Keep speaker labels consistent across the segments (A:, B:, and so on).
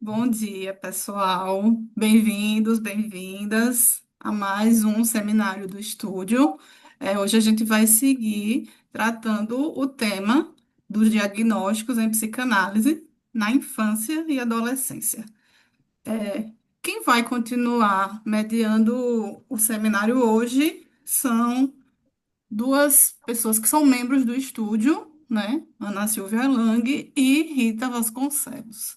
A: Bom dia, pessoal. Bem-vindos, bem-vindas a mais um seminário do estúdio. Hoje a gente vai seguir tratando o tema dos diagnósticos em psicanálise na infância e adolescência. É, Quem vai continuar mediando o seminário hoje são duas pessoas que são membros do estúdio, né? Ana Silvia Lang e Rita Vasconcelos.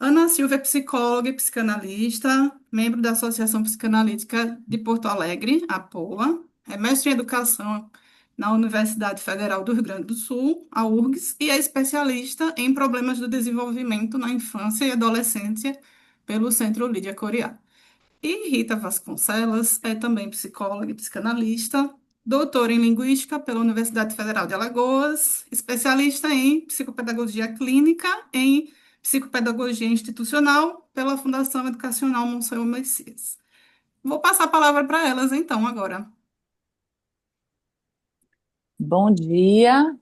A: Ana Silva é psicóloga e psicanalista, membro da Associação Psicanalítica de Porto Alegre, a APOA, é mestre em educação na Universidade Federal do Rio Grande do Sul, a URGS, e é especialista em problemas do desenvolvimento na infância e adolescência pelo Centro Lídia Coriá. E Rita Vasconcelos é também psicóloga e psicanalista, doutora em Linguística pela Universidade Federal de Alagoas, especialista em Psicopedagogia Clínica, em Psicopedagogia Institucional pela Fundação Educacional Monsenhor Messias. Vou passar a palavra para elas, então, agora.
B: Bom dia,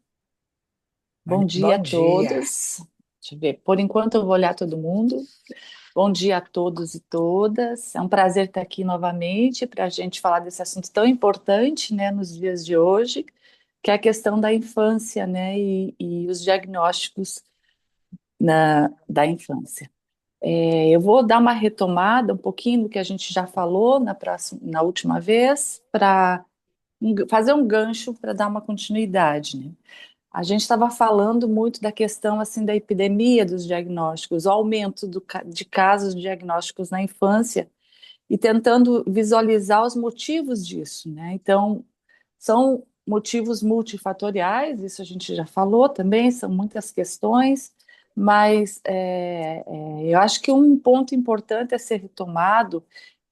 B: bom dia a
C: Bom dia.
B: todos. Deixa eu ver, por enquanto eu vou olhar todo mundo. Bom dia a todos e todas. É um prazer estar aqui novamente para a gente falar desse assunto tão importante, né, nos dias de hoje, que é a questão da infância, né, e os diagnósticos da infância. Eu vou dar uma retomada um pouquinho do que a gente já falou na última vez, para fazer um gancho para dar uma continuidade, né? A gente estava falando muito da questão assim da epidemia dos diagnósticos, o aumento de casos de diagnósticos na infância e tentando visualizar os motivos disso, né? Então, são motivos multifatoriais, isso a gente já falou também, são muitas questões, mas eu acho que um ponto importante a ser retomado,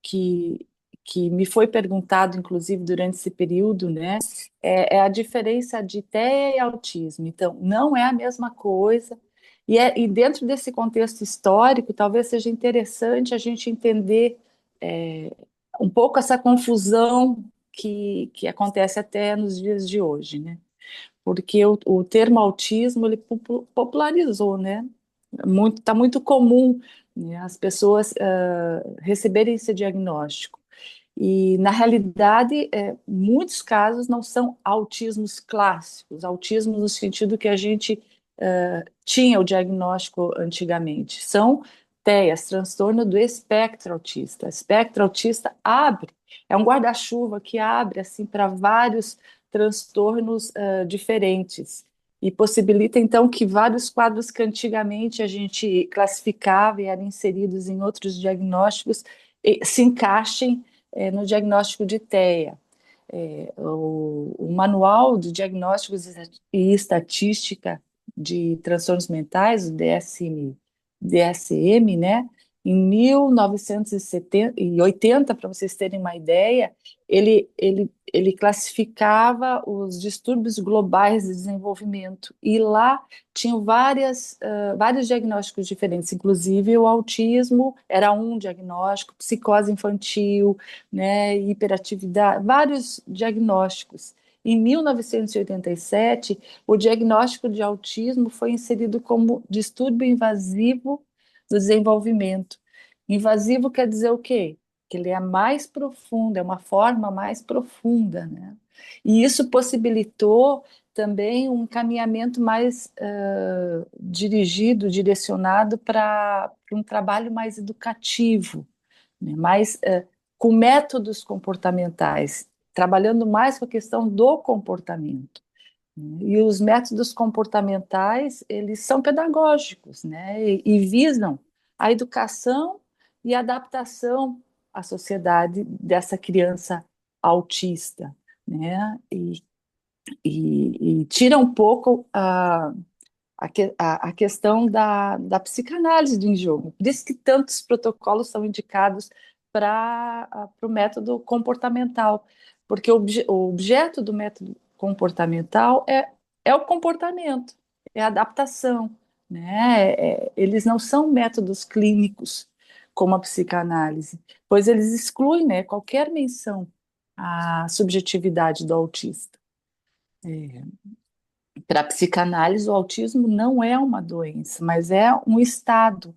B: que, que me foi perguntado, inclusive, durante esse período, né, é a diferença de TEA e autismo. Então, não é a mesma coisa, e dentro desse contexto histórico, talvez seja interessante a gente entender é, um pouco essa confusão que acontece até nos dias de hoje, né? Porque o termo autismo ele popularizou, né? Tá muito comum, né, as pessoas receberem esse diagnóstico. E, na realidade, muitos casos não são autismos clássicos, autismo no sentido que a gente tinha o diagnóstico antigamente. São TEAs, transtorno do espectro autista. Espectro autista abre, é um guarda-chuva que abre assim para vários transtornos diferentes e possibilita então que vários quadros que antigamente a gente classificava e eram inseridos em outros diagnósticos se encaixem no diagnóstico de TEA. O Manual de Diagnósticos e Estatística de Transtornos Mentais, o DSM, né? Em 1980, para vocês terem uma ideia, ele classificava os distúrbios globais de desenvolvimento e lá tinham vários diagnósticos diferentes, inclusive o autismo era um diagnóstico, psicose infantil, né, hiperatividade, vários diagnósticos. Em 1987, o diagnóstico de autismo foi inserido como distúrbio invasivo do desenvolvimento. Invasivo quer dizer o quê? Que ele é mais profundo, é uma forma mais profunda, né? E isso possibilitou também um encaminhamento mais direcionado para um trabalho mais educativo, né? Mais com métodos comportamentais, trabalhando mais com a questão do comportamento. E os métodos comportamentais, eles são pedagógicos, né? E visam a educação e a adaptação à sociedade dessa criança autista, né? E tira um pouco a questão da psicanálise em jogo. Por isso que tantos protocolos são indicados para o método comportamental, porque o objeto do método comportamental é o comportamento, é a adaptação, né? Eles não são métodos clínicos como a psicanálise, pois eles excluem, né, qualquer menção à subjetividade do autista. Para a psicanálise, o autismo não é uma doença, mas é um estado,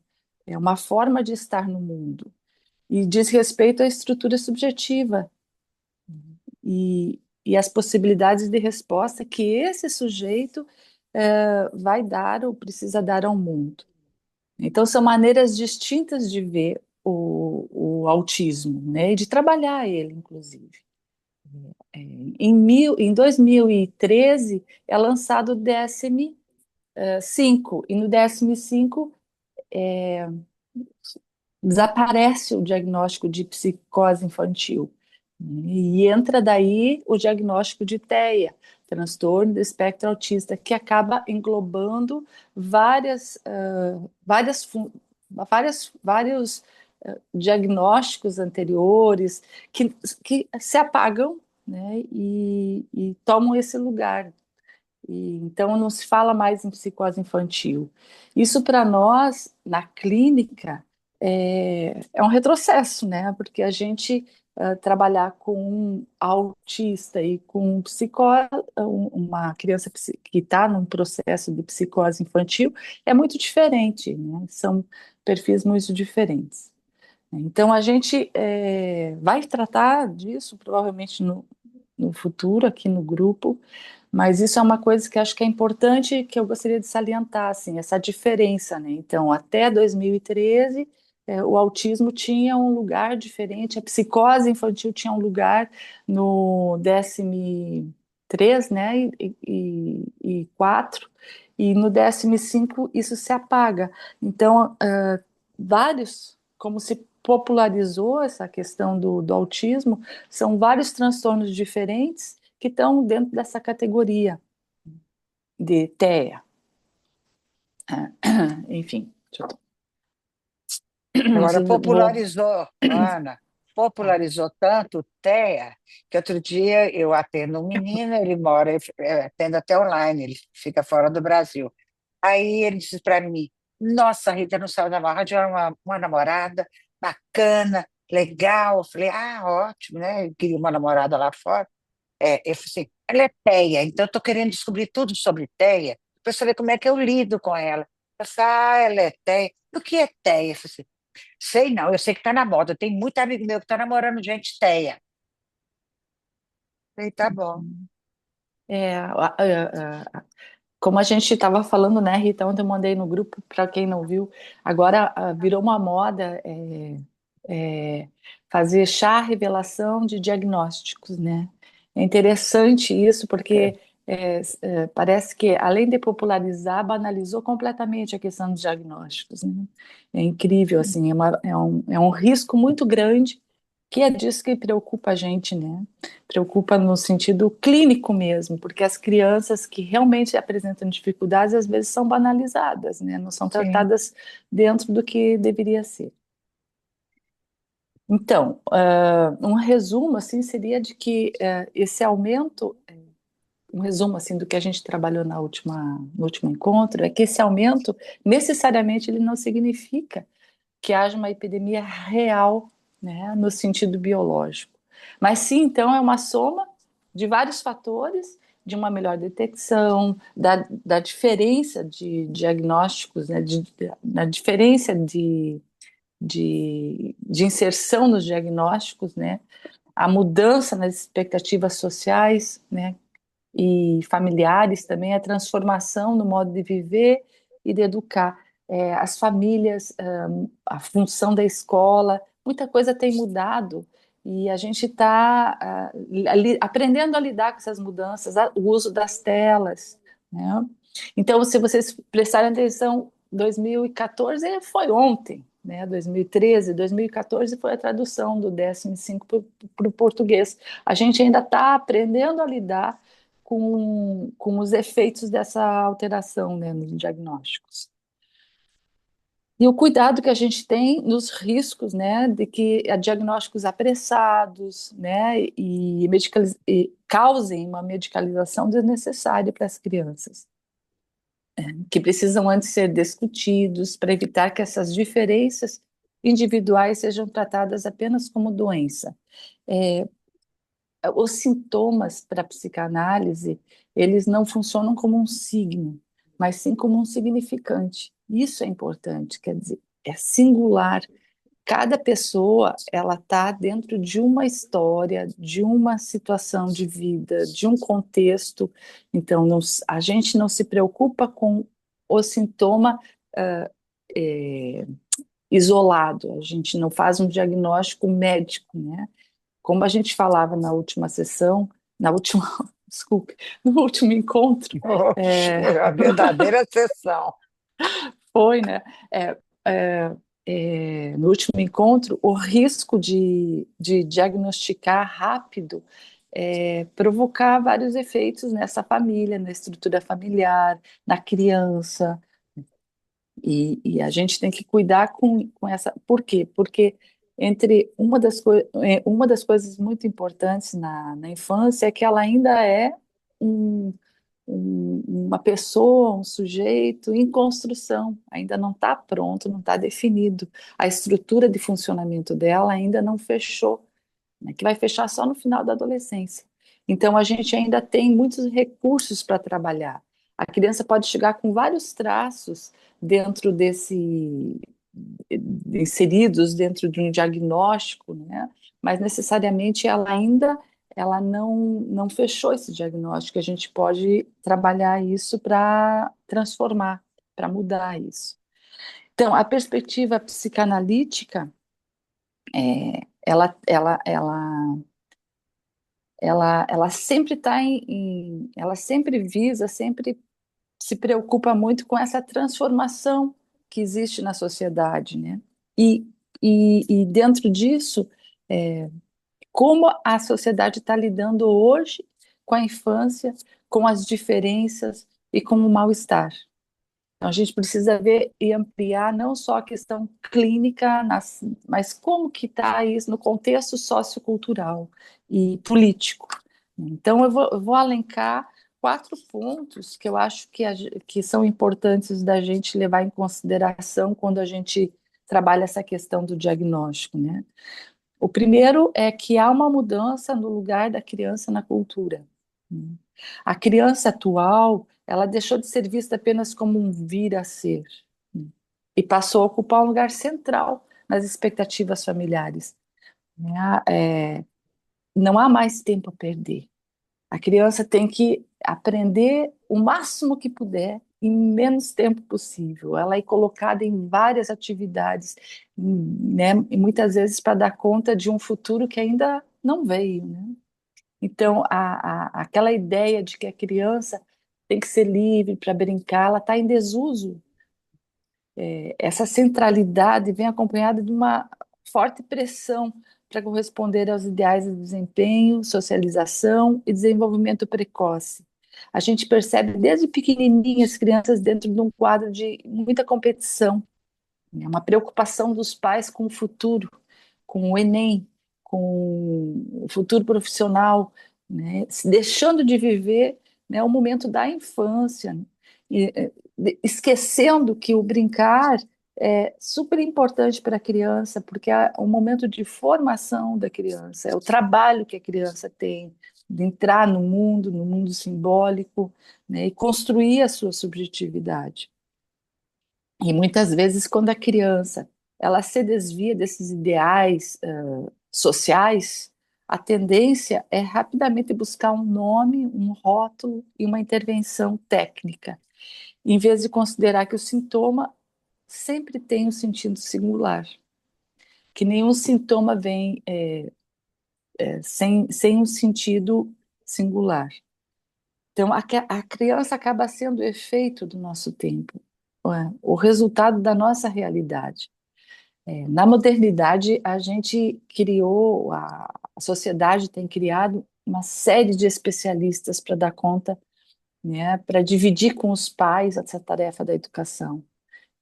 B: é uma forma de estar no mundo e diz respeito à estrutura subjetiva e às possibilidades de resposta que esse sujeito vai dar ou precisa dar ao mundo. Então, são maneiras distintas de ver o autismo, né, e de trabalhar ele, inclusive. Em 2013 é lançado o DSM-5, e no DSM-5 desaparece o diagnóstico de psicose infantil. E entra daí o diagnóstico de TEA, transtorno do espectro autista, que acaba englobando vários diagnósticos anteriores que se apagam, né, e tomam esse lugar. Então, não se fala mais em psicose infantil. Isso, para nós, na clínica, é um retrocesso, né? Porque a gente trabalhar com um autista e com uma criança que está num processo de psicose infantil é muito diferente, né? São perfis muito diferentes. Então, a gente vai tratar disso provavelmente no futuro aqui no grupo, mas isso é uma coisa que acho que é importante, que eu gostaria de salientar, assim, essa diferença, né? Então, até 2013, o autismo tinha um lugar diferente, a psicose infantil tinha um lugar no DSM-3, né, e 4, e no DSM-5 isso se apaga. Então, como se popularizou essa questão do autismo, são vários transtornos diferentes que estão dentro dessa categoria de TEA. Enfim,
C: Agora,
B: vou.
C: popularizou, Ana, popularizou tanto o TEA, que outro dia eu atendo um menino, ele mora, atendo até online, ele fica fora do Brasil. Aí ele disse para mim: Nossa, Rita, não saiu da barra de uma namorada bacana, legal. Eu falei: Ah, ótimo, né? Eu queria uma namorada lá fora. Eu falei assim: Ela é TEA, então eu estou querendo descobrir tudo sobre TEA, para saber como é que eu lido com ela. Eu falei: Ah, ela é TEA. O que é TEA? Eu falei assim: Sei não, eu sei que está na moda. Tem muito amigo meu que está namorando gente TEA. Eu falei: Tá bom.
B: Como a gente estava falando, né, Rita, ontem eu mandei no grupo, para quem não viu, agora virou uma moda é, fazer chá revelação de diagnósticos, né? É interessante isso, porque parece que, além de popularizar, banalizou completamente a questão dos diagnósticos, né? É incrível, assim, é um risco muito grande, que é disso que preocupa a gente, né? Preocupa no sentido clínico mesmo, porque as crianças que realmente apresentam dificuldades às vezes são banalizadas, né? Não são
C: Sim,
B: tratadas dentro do que deveria ser. Então, um resumo assim seria de que esse aumento, um resumo assim do que a gente trabalhou no último encontro, é que esse aumento necessariamente ele não significa que haja uma epidemia real, né, no sentido biológico. Mas sim, então, é uma soma de vários fatores, de uma melhor detecção, da diferença de diagnósticos, né, da diferença de inserção nos diagnósticos, né, a mudança nas expectativas sociais, né, e familiares também, a transformação no modo de viver e de educar. As famílias, a função da escola, muita coisa tem mudado e a gente está aprendendo a lidar com essas mudanças, o uso das telas, né? Então, se vocês prestarem atenção, 2014 foi ontem, né? 2013, 2014 foi a tradução do DSM-5 para o português. A gente ainda está aprendendo a lidar com os efeitos dessa alteração, né, nos diagnósticos. E o cuidado que a gente tem nos riscos, né, de que diagnósticos apressados, né, e causem uma medicalização desnecessária para as crianças, que precisam antes ser discutidos para evitar que essas diferenças individuais sejam tratadas apenas como doença. É, os sintomas para a psicanálise, eles não funcionam como um signo, mas sim como um significante. Isso é importante, quer dizer. é singular. Cada pessoa, ela está dentro de uma história, de uma situação de vida, de um contexto. Então, a gente não se preocupa com o sintoma ah, é, isolado, a gente não faz um diagnóstico médico, né? Como a gente falava na última sessão, na última, desculpe, no último encontro,
C: Oxe,
B: é,
C: a verdadeira sessão.
B: foi, né? É, é, no último encontro, o risco de diagnosticar rápido provocar vários efeitos nessa família, na estrutura familiar, na criança. E a gente tem que cuidar com essa. Por quê? Porque entre uma das coisas muito importantes na infância é que ela ainda é um, uma pessoa, um sujeito em construção, ainda não está pronto, não está definido. A estrutura de funcionamento dela ainda não fechou, né, que vai fechar só no final da adolescência. Então, a gente ainda tem muitos recursos para trabalhar. A criança pode chegar com vários traços dentro inseridos dentro de um diagnóstico, né? Mas necessariamente ela não fechou esse diagnóstico. A gente pode trabalhar isso para transformar, para mudar isso. Então, a perspectiva psicanalítica, é, ela sempre está ela sempre visa, sempre se preocupa muito com essa transformação que existe na sociedade, né? E, e dentro disso, é, como a sociedade está lidando hoje com a infância, com as diferenças e com o mal-estar. Então, a gente precisa ver e ampliar não só a questão clínica, mas como que está isso no contexto sociocultural e político. Então, eu vou elencar 4 pontos que eu acho que são importantes da gente levar em consideração quando a gente trabalha essa questão do diagnóstico, né? O primeiro é que há uma mudança no lugar da criança na cultura. A criança atual, ela deixou de ser vista apenas como um vir a ser e passou a ocupar um lugar central nas expectativas familiares, né? Não há mais tempo a perder. A criança tem que aprender o máximo que puder em menos tempo possível. Ela é colocada em várias atividades, né? E muitas vezes para dar conta de um futuro que ainda não veio, né? Então, aquela ideia de que a criança tem que ser livre para brincar, ela está em desuso. Essa centralidade vem acompanhada de uma forte pressão para corresponder aos ideais de desempenho, socialização e desenvolvimento precoce. A gente percebe desde pequenininhas crianças dentro de um quadro de muita competição, né? Uma preocupação dos pais com o futuro, com o Enem, com o futuro profissional, né? Se deixando de viver, né, o momento da infância, né? Esquecendo que o brincar é super importante para a criança, porque é um momento de formação da criança, é o trabalho que a criança tem de entrar no mundo simbólico, né, e construir a sua subjetividade. E muitas vezes, quando a criança ela se desvia desses ideais sociais, a tendência é rapidamente buscar um nome, um rótulo e uma intervenção técnica, em vez de considerar que o sintoma sempre tem um sentido singular, que nenhum sintoma vem sem um sentido singular. Então, a criança acaba sendo o efeito do nosso tempo, o resultado da nossa realidade. Na modernidade, a gente criou, a sociedade tem criado uma série de especialistas para dar conta, né, para dividir com os pais essa tarefa da educação.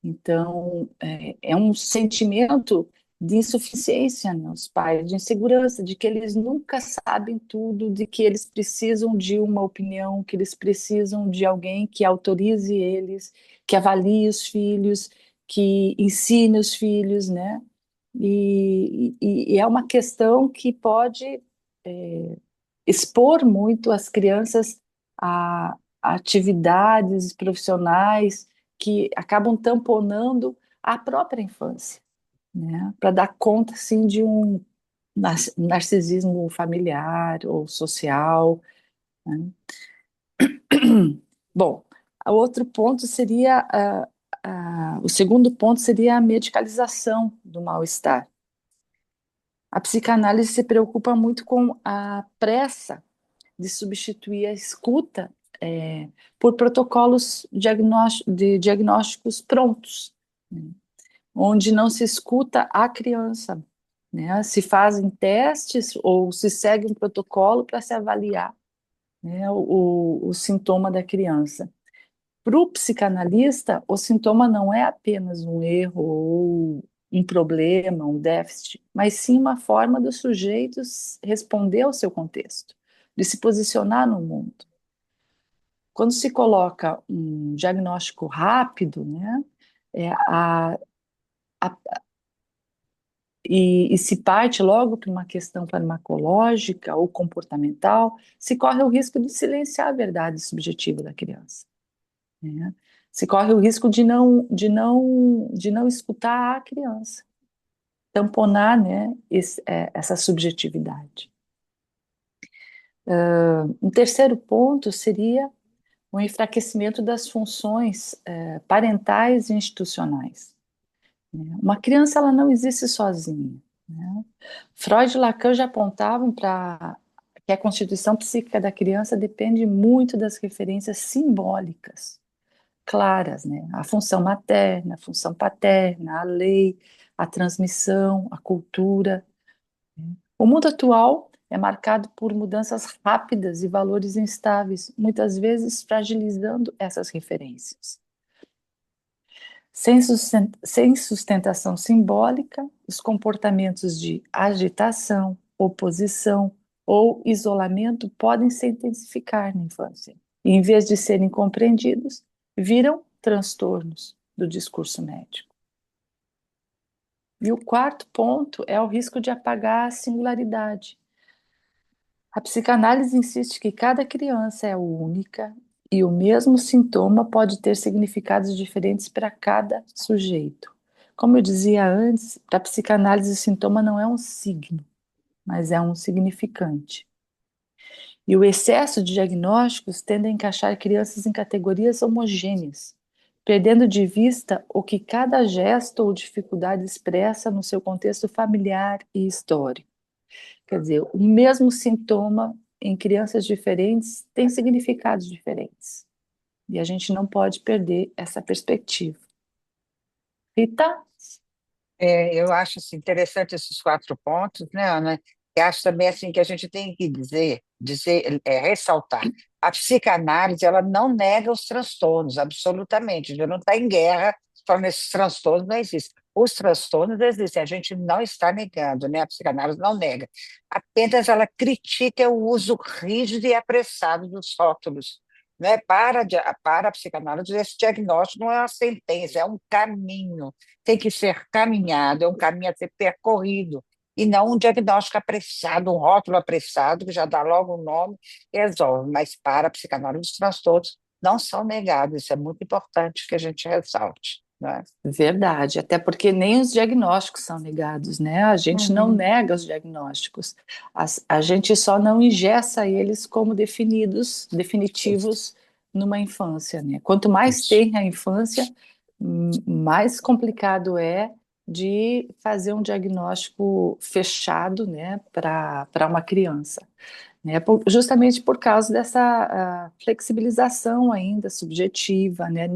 B: Então, é um sentimento de insuficiência, né, os pais, de insegurança, de que eles nunca sabem tudo, de que eles precisam de uma opinião, que eles precisam de alguém que autorize eles, que avalie os filhos, que ensine os filhos, né? E é uma questão que pode expor muito as crianças a atividades profissionais que acabam tamponando à própria infância, né? Para dar conta, assim, de um narcisismo familiar ou social, né? Bom, o outro ponto seria, o segundo ponto seria a medicalização do mal-estar. A psicanálise se preocupa muito com a pressa de substituir a escuta por protocolos de diagnósticos prontos, né, onde não se escuta a criança, né, se fazem testes ou se segue um protocolo para se avaliar, né, o sintoma da criança. Para o psicanalista, o sintoma não é apenas um erro ou um problema, um déficit, mas sim uma forma do sujeito responder ao seu contexto, de se posicionar no mundo. Quando se coloca um diagnóstico rápido, né, é, a- e se parte logo para uma questão farmacológica ou comportamental, se corre o risco de silenciar a verdade subjetiva da criança, né? Se corre o risco de não escutar a criança, tamponar, né, essa subjetividade. Um terceiro ponto seria o enfraquecimento das funções parentais e institucionais, né? Uma criança, ela não existe sozinha, né? Freud e Lacan já apontavam para que a constituição psíquica da criança depende muito das referências simbólicas claras, né? A função materna, a função paterna, a lei, a transmissão, a cultura. O mundo atual é marcado por mudanças rápidas e valores instáveis, muitas vezes fragilizando essas referências. Sem sustentação simbólica, os comportamentos de agitação, oposição ou isolamento podem se intensificar na infância. E, em vez de serem compreendidos, viram transtornos do discurso médico. E o quarto ponto é o risco de apagar a singularidade. A psicanálise insiste que cada criança é única e o mesmo sintoma pode ter significados diferentes para cada sujeito. Como eu dizia antes, para a psicanálise o sintoma não é um signo, mas é um significante. E o excesso de diagnósticos tende a encaixar crianças em categorias homogêneas, perdendo de vista o que cada gesto ou dificuldade expressa no seu contexto familiar e histórico. Quer dizer, o mesmo sintoma em crianças diferentes tem significados diferentes. E a gente não pode perder essa perspectiva. Rita?
C: Eu acho assim, interessante esses 4 pontos, né, Ana? E acho também assim que a gente tem que ressaltar. A psicanálise, ela não nega os transtornos, absolutamente. Já não está em guerra falando que esses transtornos não existem. Os transtornos existem, a gente não está negando, né? A psicanálise não nega. Apenas ela critica o uso rígido e apressado dos rótulos. Né? Para a psicanálise, esse diagnóstico não é uma sentença, é um caminho, tem que ser caminhado, é um caminho a ser percorrido, e não um diagnóstico apressado, um rótulo apressado, que já dá logo o nome e resolve. Mas para a psicanálise, os transtornos não são negados, isso é muito importante que a gente ressalte. Né?
B: Verdade, até porque nem os diagnósticos são negados, né? A gente não
C: Uhum.
B: nega os diagnósticos, a gente só não engessa eles como definitivos numa infância, né? Quanto mais
C: Isso.
B: tem a infância, mais complicado é de fazer um diagnóstico fechado, né, para uma criança, né, justamente por causa dessa flexibilização ainda subjetiva, né,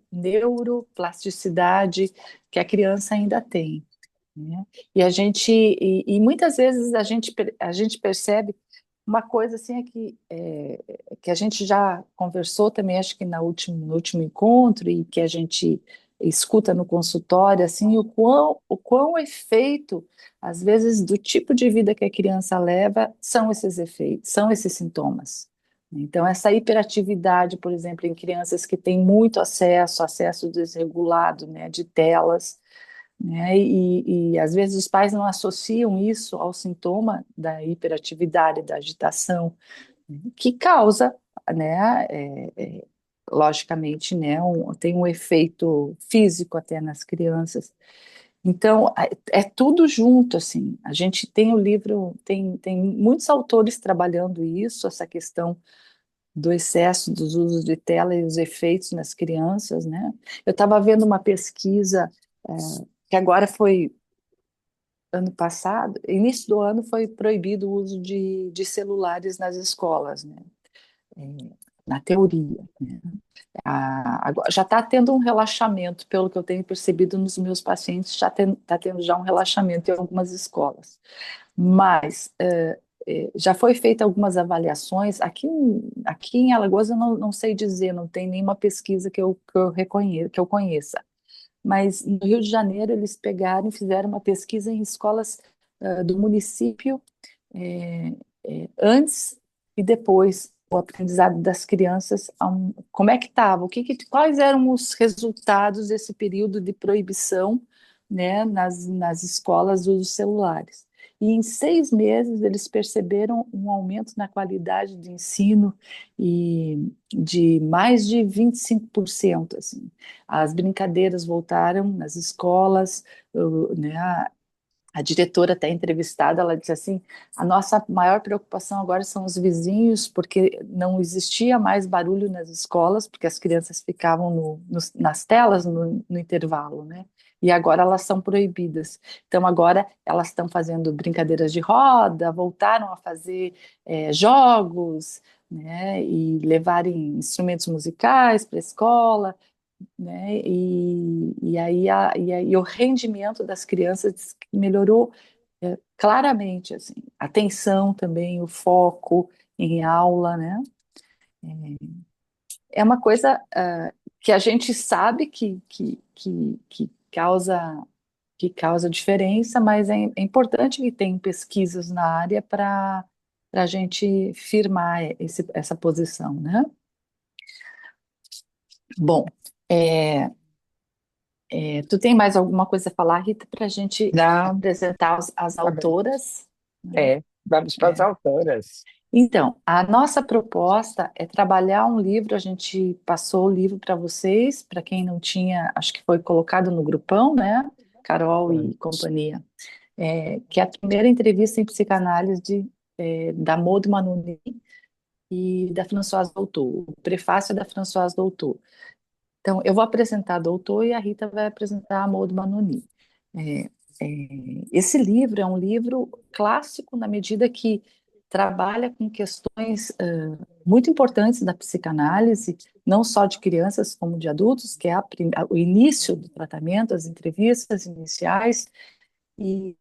B: neuroplasticidade que a criança ainda tem, né? E muitas vezes a gente percebe uma coisa assim que a gente já conversou também, acho que no último encontro, e que a gente escuta no consultório, assim, o quão efeito, às vezes, do tipo de vida que a criança leva, são esses efeitos, são esses sintomas. Então, essa hiperatividade, por exemplo, em crianças que têm muito acesso desregulado, né, de telas, né? E às vezes os pais não associam isso ao sintoma da hiperatividade, da agitação, né, que causa, né, logicamente, né, tem um efeito físico até nas crianças. Então, é tudo junto, assim. A gente tem o livro, tem muitos autores trabalhando isso, essa questão do excesso dos usos de tela e os efeitos nas crianças, né? Eu estava vendo uma pesquisa, é, que agora foi ano passado, início do ano foi proibido o uso de celulares nas escolas, né? É, na teoria, né? Agora, já está tendo um relaxamento, pelo que eu tenho percebido nos meus pacientes, já está tendo já um relaxamento em algumas escolas. Mas já foi feita algumas avaliações. Aqui em Alagoas eu não sei dizer, não tem nenhuma pesquisa que eu reconheça, que eu conheça. Mas no Rio de Janeiro eles pegaram e fizeram uma pesquisa em escolas do município, é, antes e depois o aprendizado das crianças, como é que estava, quais eram os resultados desse período de proibição, né, nas escolas dos celulares. E em 6 meses eles perceberam um aumento na qualidade de ensino e de mais de 25%, assim. As brincadeiras voltaram nas escolas, né, a diretora até entrevistada, ela disse assim, a nossa maior preocupação agora são os vizinhos, porque não existia mais barulho nas escolas, porque as crianças ficavam nas telas no intervalo, né? E agora elas são proibidas. Então agora elas estão fazendo brincadeiras de roda, voltaram a fazer jogos, né? E levarem instrumentos musicais para a escola, né? E aí o rendimento das crianças melhorou claramente, assim, a atenção também, o foco em aula, né? É uma coisa que a gente sabe que causa diferença, mas é importante que tenha pesquisas na área para a gente firmar essa posição, né? Bom, é, tu tem mais alguma coisa a falar, Rita, para a gente
C: Não,
B: apresentar as
C: tá bem.
B: autoras? Né?
C: Vamos para as
B: É.
C: autoras.
B: Então, a nossa proposta é trabalhar um livro, a gente passou o livro para vocês, para quem não tinha, acho que foi colocado no grupão, né? Carol e companhia, que é a primeira entrevista em psicanálise da Maud Manoni e da Françoise Doutor, o prefácio da Françoise Doutor. Então, eu vou apresentar a doutor e a Rita vai apresentar a Maud Manoni. É, esse livro é um livro clássico na medida que trabalha com questões muito importantes da psicanálise, não só de crianças como de adultos, que é o início do tratamento, as entrevistas iniciais, e,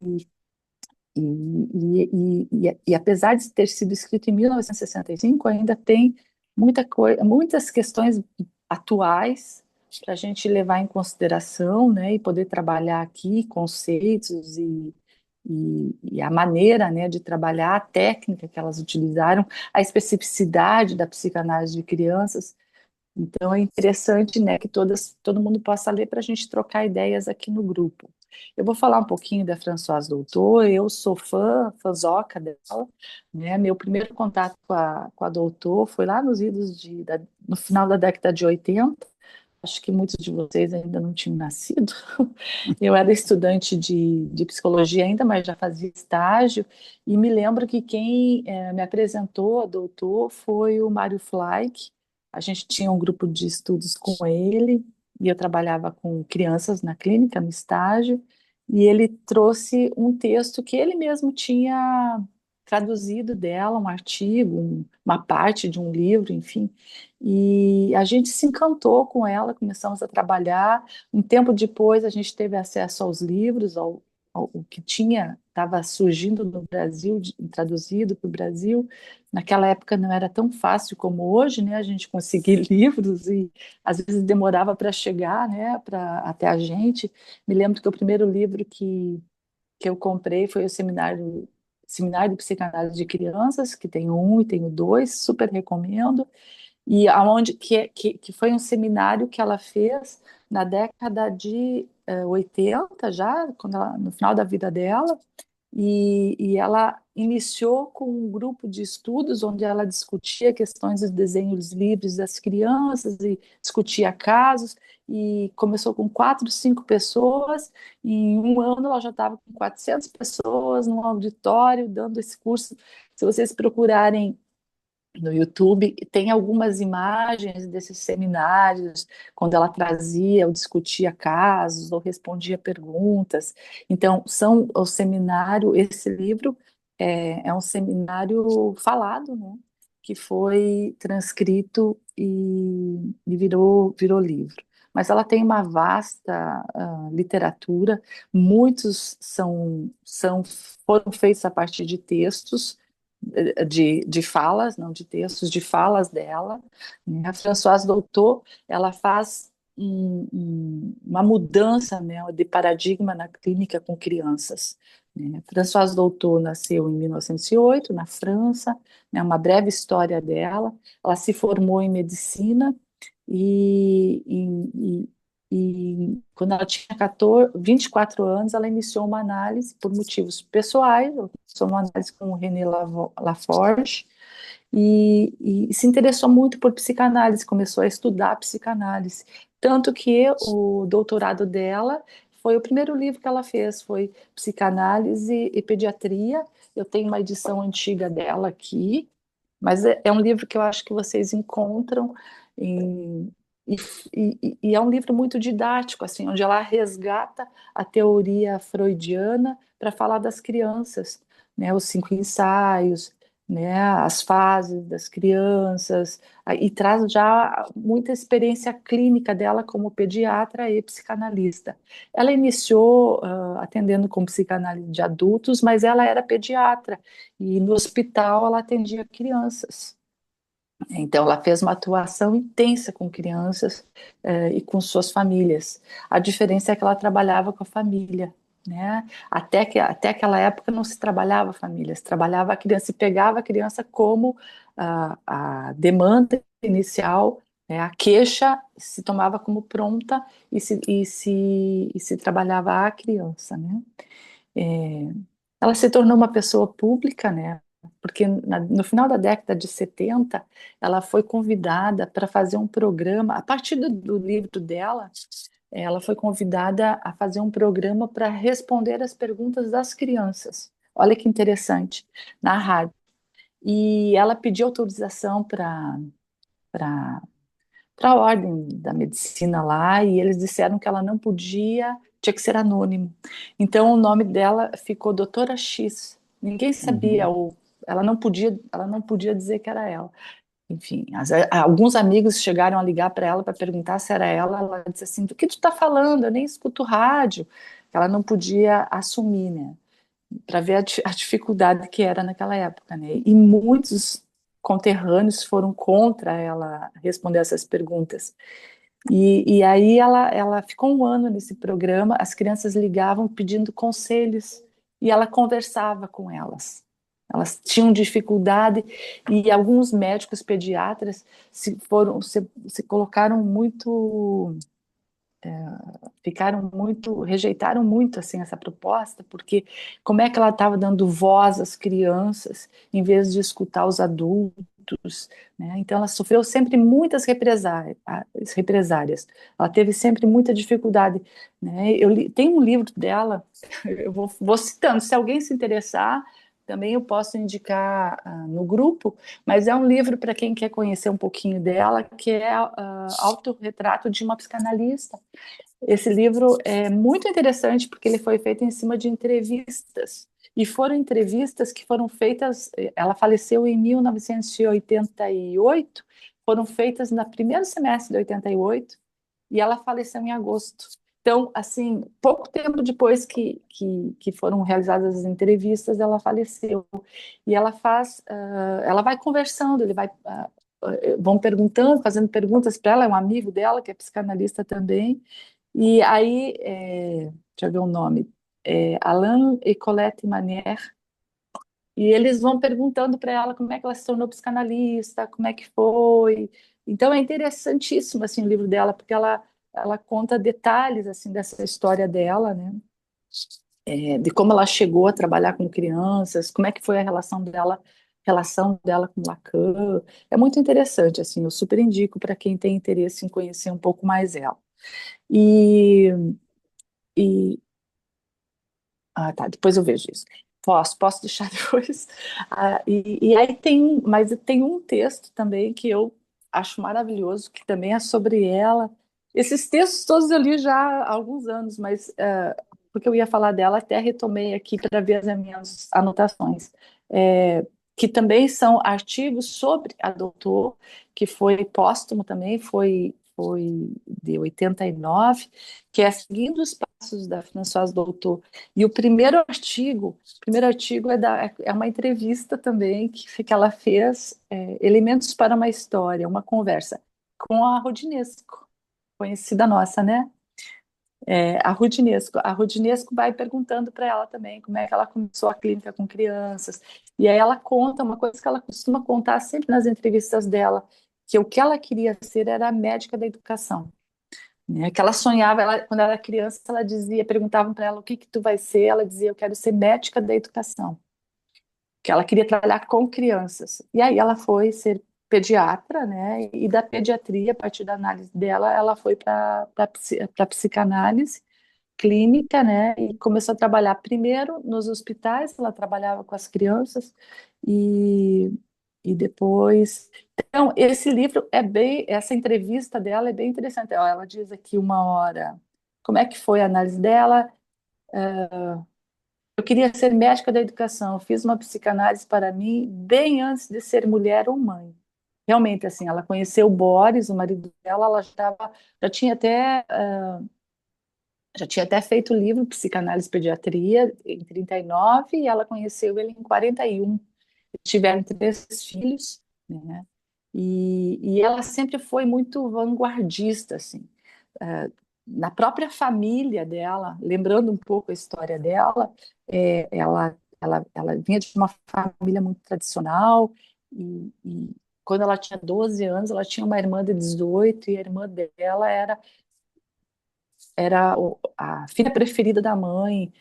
B: e apesar de ter sido escrito em 1965, ainda tem muitas questões atuais para a gente levar em consideração, né, e poder trabalhar aqui conceitos e a maneira, né, de trabalhar, a técnica que elas utilizaram, a especificidade da psicanálise de crianças. Então é interessante, né, que todo mundo possa ler para a gente trocar ideias aqui no grupo. Eu vou falar um pouquinho da Françoise Doutor, eu sou fãzoca dela, né, meu primeiro contato com a Doutor foi lá no final da década de 80, acho que muitos de vocês ainda não tinham nascido, eu era estudante de psicologia ainda, mas já fazia estágio, e me lembro que quem me apresentou a Doutor foi o Mário Flaik. A gente tinha um grupo de estudos com ele, e eu trabalhava com crianças na clínica, no estágio, e ele trouxe um texto que ele mesmo tinha traduzido dela, um artigo, uma parte de um livro, enfim, e a gente se encantou com ela, começamos a trabalhar. Um tempo depois, a gente teve acesso aos livros, ao que estava surgindo no Brasil, traduzido para o Brasil. Naquela época não era tão fácil como hoje, né? A gente conseguir livros e às vezes demorava para chegar, né? Até a gente. Me lembro que o primeiro livro que eu comprei foi o Seminário de Psicanálise de Crianças, que tem o 1 e tem o 2, super recomendo. E aonde que foi um seminário que ela fez na década de 80, já no final da vida dela, e ela iniciou com um grupo de estudos onde ela discutia questões dos desenhos livres das crianças e discutia casos, e começou com 4, 5 pessoas, e em um ano ela já estava com 400 pessoas num auditório dando esse curso. Se vocês procurarem no YouTube, tem algumas imagens desses seminários, quando ela trazia ou discutia casos ou respondia perguntas. Então, o seminário, esse livro é um seminário falado, né? Que foi transcrito e virou livro. Mas ela tem uma vasta literatura, muitos foram feitos a partir de textos, de falas, não de textos, de falas dela, né? A Françoise Doutor, ela faz uma mudança, né, de paradigma na clínica com crianças, né? Françoise Doutor nasceu em 1908, na França, né, uma breve história dela. Ela se formou em medicina e, e, quando ela tinha 24 anos, ela iniciou uma análise por motivos pessoais, começou uma análise com o René Laforge, e se interessou muito por psicanálise, começou a estudar psicanálise. Tanto que o doutorado dela foi o primeiro livro que ela fez, foi Psicanálise e Pediatria. Eu tenho uma edição antiga dela aqui, mas é um livro que eu acho que vocês encontram em, e, e é um livro muito didático, assim, onde ela resgata a teoria freudiana para falar das crianças, né, os 5 ensaios, né, as fases das crianças, e traz já muita experiência clínica dela como pediatra e psicanalista. Ela iniciou atendendo como psicanálise de adultos, mas ela era pediatra, e no hospital ela atendia crianças. Então, ela fez uma atuação intensa com crianças e com suas famílias. A diferença é que ela trabalhava com a família, né? Até aquela época não se trabalhava a família, se trabalhava a criança, se pegava a criança como a demanda inicial, né? A queixa se tomava como pronta e se trabalhava a criança, né? É, ela se tornou uma pessoa pública, né? Porque no final da década de 70, ela foi convidada para fazer um programa, a partir do livro dela, ela foi convidada a fazer um programa para responder as perguntas das crianças. Olha que interessante, na rádio. E ela pediu autorização para a ordem da medicina lá, e eles disseram que ela não podia, tinha que ser anônimo. Então o nome dela ficou Doutora X. Ninguém sabia,
C: Uhum.
B: ou ela não podia dizer que era ela. Enfim, alguns amigos chegaram a ligar para ela para perguntar se era ela. Ela disse assim: "Do que tu está falando? Eu nem escuto rádio." Ela não podia assumir, né? Para ver a dificuldade que era naquela época, né? E muitos conterrâneos foram contra ela responder essas perguntas. E aí ela ficou um ano nesse programa, as crianças ligavam pedindo conselhos e ela conversava com elas. Elas tinham dificuldade e alguns médicos pediatras se colocaram muito, rejeitaram muito assim essa proposta, porque como é que ela estava dando voz às crianças em vez de escutar os adultos, né? Então ela sofreu sempre muitas represárias. Ela teve sempre muita dificuldade, né? Tem um livro dela, eu vou citando, se alguém se interessar, também eu posso indicar no grupo, mas é um livro para quem quer conhecer um pouquinho dela, que é Autorretrato de uma Psicanalista. Esse livro é muito interessante porque ele foi feito em cima de entrevistas. E foram entrevistas que foram feitas. Ela faleceu em 1988, foram feitas no primeiro semestre de 88, e ela faleceu em agosto. Então, assim, pouco tempo depois que foram realizadas as entrevistas, ela faleceu. E ela vai conversando, vão perguntando, fazendo perguntas para ela, é um amigo dela, que é psicanalista também, e aí, deixa eu ver o nome, Alain e Colette Manière, e eles vão perguntando para ela como é que ela se tornou psicanalista, como é que foi. Então é interessantíssimo assim o livro dela, porque ela conta detalhes assim dessa história dela, né? de como ela chegou a trabalhar com crianças, como é que foi a relação dela com Lacan. É muito interessante, assim, eu super indico para quem tem interesse em conhecer um pouco mais ela. E, e tá, depois eu vejo isso. Posso deixar depois. E aí mas tem um texto também que eu acho maravilhoso, que também é sobre ela. Esses textos todos eu li já há alguns anos, mas porque eu ia falar dela, até retomei aqui para ver as minhas anotações. É, que também são artigos sobre a doutor, que foi póstumo também, foi de 89, que é Seguindo os Passos da Françoise Doutor. E o primeiro artigo é uma entrevista também que ela fez, Elementos para uma História, uma conversa com a Rodinesco, conhecida nossa, né? A Rudinesco vai perguntando para ela também como é que ela começou a clínica com crianças. E aí ela conta uma coisa que ela costuma contar sempre nas entrevistas dela, que o que ela queria ser era a médica da educação, né? Que ela sonhava, quando ela era criança, ela dizia, perguntavam para ela o que que tu vai ser, ela dizia, eu quero ser médica da educação, que ela queria trabalhar com crianças. E aí ela foi ser pediatra, né? E da pediatria, a partir da análise dela, ela foi para a psicanálise clínica, né? E começou a trabalhar primeiro nos hospitais, ela trabalhava com as crianças e depois. Então, esse livro essa entrevista dela é bem interessante. Ó, ela diz aqui uma hora como é que foi a análise dela. Eu queria ser médica da educação, fiz uma psicanálise para mim bem antes de ser mulher ou mãe. Realmente, assim, ela conheceu o Boris, o marido dela, ela já tinha até já tinha até feito o livro Psicanálise e Pediatria em 39 e ela conheceu ele em 41. Tiveram 3 filhos, né? E ela sempre foi muito vanguardista, assim. É, Na própria família dela, lembrando um pouco a história dela, ela vinha de uma família muito tradicional e quando ela tinha 12 anos, ela tinha uma irmã de 18 e a irmã dela era a filha preferida da mãe,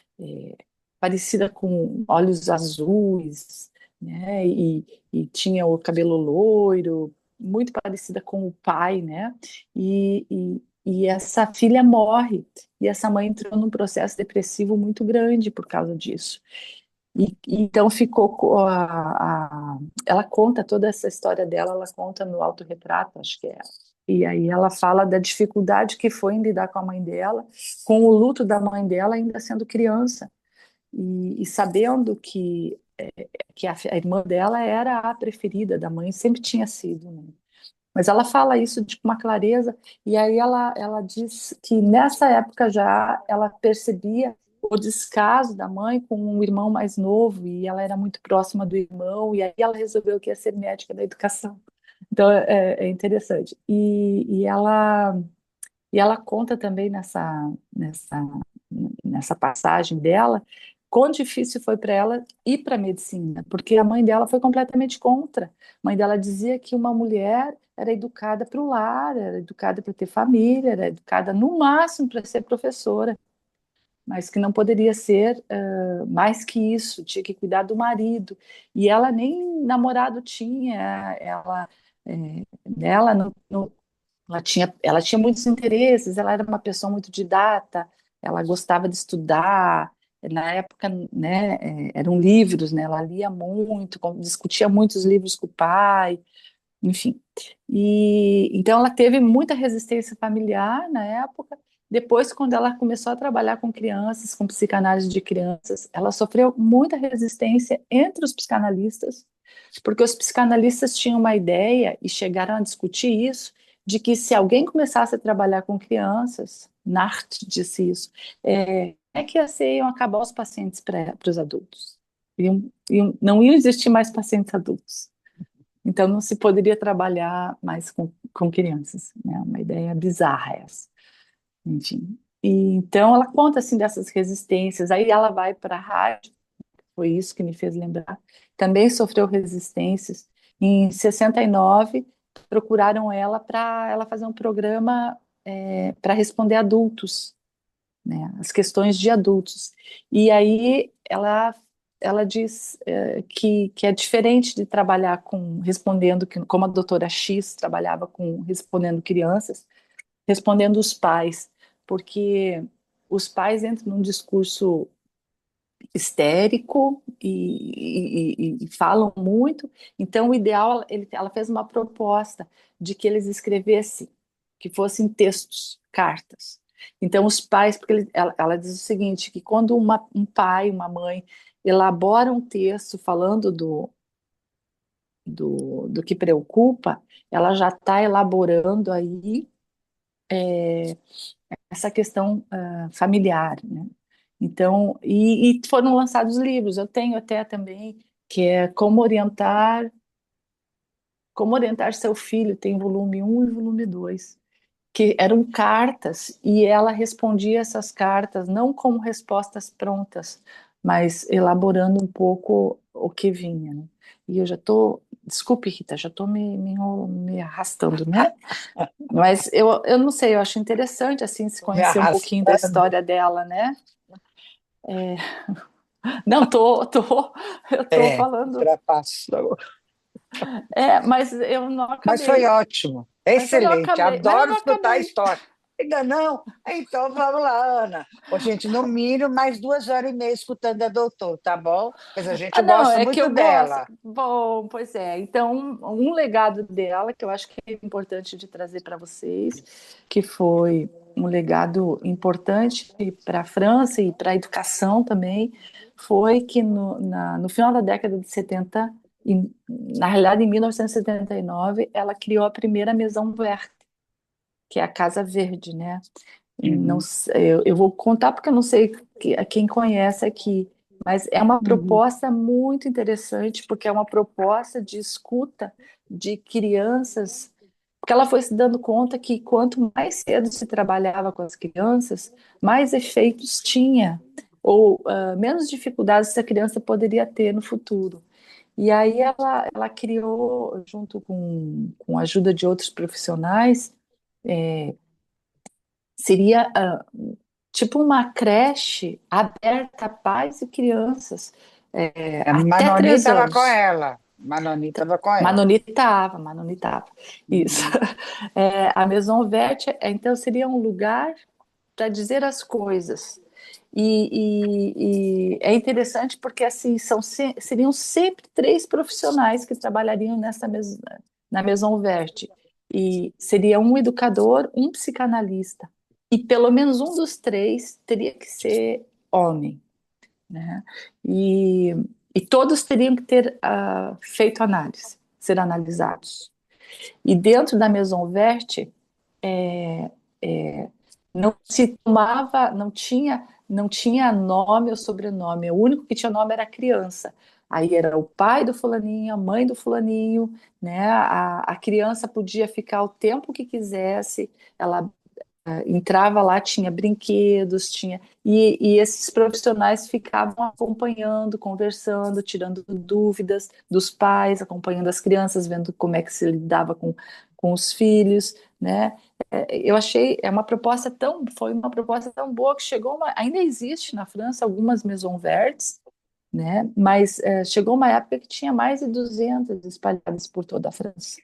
B: parecida com olhos azuis, né? E tinha o cabelo loiro, muito parecida com o pai, né? E essa filha morre, e essa mãe entrou num processo depressivo muito grande por causa disso. Então ficou ela conta toda essa história dela, ela conta no autorretrato, acho que é. E aí ela fala da dificuldade que foi em lidar com a mãe dela, com o luto da mãe dela ainda sendo criança e sabendo que a irmã dela era a preferida da mãe, sempre tinha sido, né? Mas ela fala isso com uma clareza, e aí ela diz que nessa época já ela percebia o descaso da mãe com um irmão mais novo, e ela era muito próxima do irmão, e aí ela resolveu que ia ser médica da educação. Então é interessante. E ela conta também nessa passagem dela quão difícil foi para ela ir para a medicina, porque a mãe dela foi completamente contra. A mãe dela dizia que uma mulher era educada para o lar, era educada para ter família, era educada no máximo para ser professora, mas que não poderia ser mais que isso, tinha que cuidar do marido. E ela nem namorado tinha, ela não, ela tinha muitos interesses, ela era uma pessoa muito didata, ela gostava de estudar. Na época, né, eram livros, né, ela lia muito, discutia muitos livros com o pai, enfim. Então, ela teve muita resistência familiar na época. Depois, quando ela começou a trabalhar com crianças, com psicanálise de crianças, ela sofreu muita resistência entre os psicanalistas, porque os psicanalistas tinham uma ideia e chegaram a discutir isso, de que se alguém começasse a trabalhar com crianças, Nart disse isso, que iam acabar os pacientes para os adultos. Não iam existir mais pacientes adultos. Então, não se poderia trabalhar mais com crianças, né? Uma ideia bizarra essa. Enfim. Então, ela conta, assim, dessas resistências. Aí ela vai para a rádio, foi isso que me fez lembrar. Também sofreu resistências. Em 69, procuraram ela para ela fazer um programa para responder adultos. né? As questões de adultos. E aí ela diz que é diferente de trabalhar com respondendo, como a doutora X trabalhava com respondendo crianças, respondendo os pais, porque os pais entram num discurso histérico e falam muito. Então, o ideal, ela fez uma proposta de que eles escrevessem, que fossem textos, cartas. Então, os pais, porque ela diz o seguinte, que quando um pai, uma mãe elabora um texto falando do que preocupa, ela já está elaborando aí essa questão familiar, né? Então, e foram lançados livros. Eu tenho até também que é como orientar seu filho. Tem volume um e volume 2 que eram cartas e ela respondia essas cartas não como respostas prontas, mas elaborando um pouco o que vinha, né? E eu já estou, desculpe, Rita, já estou me arrastando, né? Mas eu não sei, eu acho interessante assim se
C: Me
B: conhecer um pouquinho da
C: arrastando.
B: história dela, né? Não, eu tô
C: É,
B: falando.
C: ultrapassou.
B: Mas eu não
C: Mas foi
B: acabei.
C: ótimo,
B: Mas eu não
C: excelente.
B: acabei. Mas eu
C: Adoro
B: não
C: escutar a
B: acabei.
C: história. Ainda não? Então vamos lá, Ana. Ô, gente, no mínimo mais 2 horas e meia escutando a doutora, tá bom? Mas a gente
B: Ah, não,
C: gosta
B: é que
C: muito
B: eu gosto.
C: dela.
B: Bom, pois é. Então, um legado dela que eu acho que é importante de trazer para vocês, que foi um legado importante para a França e para a educação também, foi que no final da década de 70, na realidade em 1979, ela criou a primeira Maison Verte, que é a Casa Verde, né? Não,
C: Uhum,
B: eu vou contar porque eu não sei quem conhece aqui, mas é uma
C: uhum,
B: proposta muito interessante, porque é uma proposta de escuta de crianças, porque ela foi se dando conta que quanto mais cedo se trabalhava com as crianças, mais efeitos tinha, ou menos dificuldades essa criança poderia ter no futuro. E aí ela criou, junto com a ajuda de outros profissionais, seria tipo uma creche aberta a pais e crianças,
C: A
B: até
C: Manoni
B: 3
C: estava com
B: anos.
C: ela. Manoni estava com ela.
B: Manonitava, isso.
C: Uhum.
B: A Maison Verte, então, seria um lugar para dizer as coisas. E é interessante porque assim seriam sempre 3 profissionais que trabalhariam na Maison Verte. E seria um educador, um psicanalista. E pelo menos um dos 3 teria que ser homem, né? E, e todos teriam que ter feito análise, ser analisados. E dentro da Maison Verte, não se tomava, não tinha nome ou sobrenome. O único que tinha nome era a criança. Aí era o pai do fulaninho, a mãe do fulaninho, né? A criança podia ficar o tempo que quisesse. Ela entrava lá, tinha brinquedos, e esses profissionais ficavam acompanhando, conversando, tirando dúvidas dos pais, acompanhando as crianças, vendo como é que se lidava com os filhos, né? Eu achei foi uma proposta tão boa que ainda existe na França algumas Maison Vertes, né? Mas chegou uma época que tinha mais de 200 espalhadas por toda a França.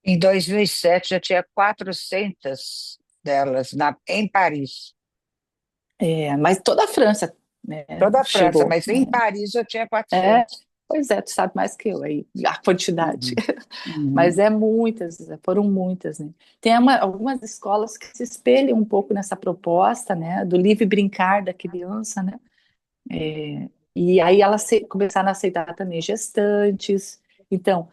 C: Em 2007 já tinha 400 delas em Paris.
B: Mas toda a França, né,
C: Toda a França,
B: chegou,
C: mas em
B: né?
C: Paris já tinha
B: É,
C: 400.
B: pois é, tu sabe mais que eu aí, a quantidade.
C: Uhum,
B: Mas
C: uhum.
B: foram muitas, né? Tem algumas escolas que se espelham um pouco nessa proposta, né, do livre brincar da criança, né? E aí elas começaram a aceitar também gestantes. Então,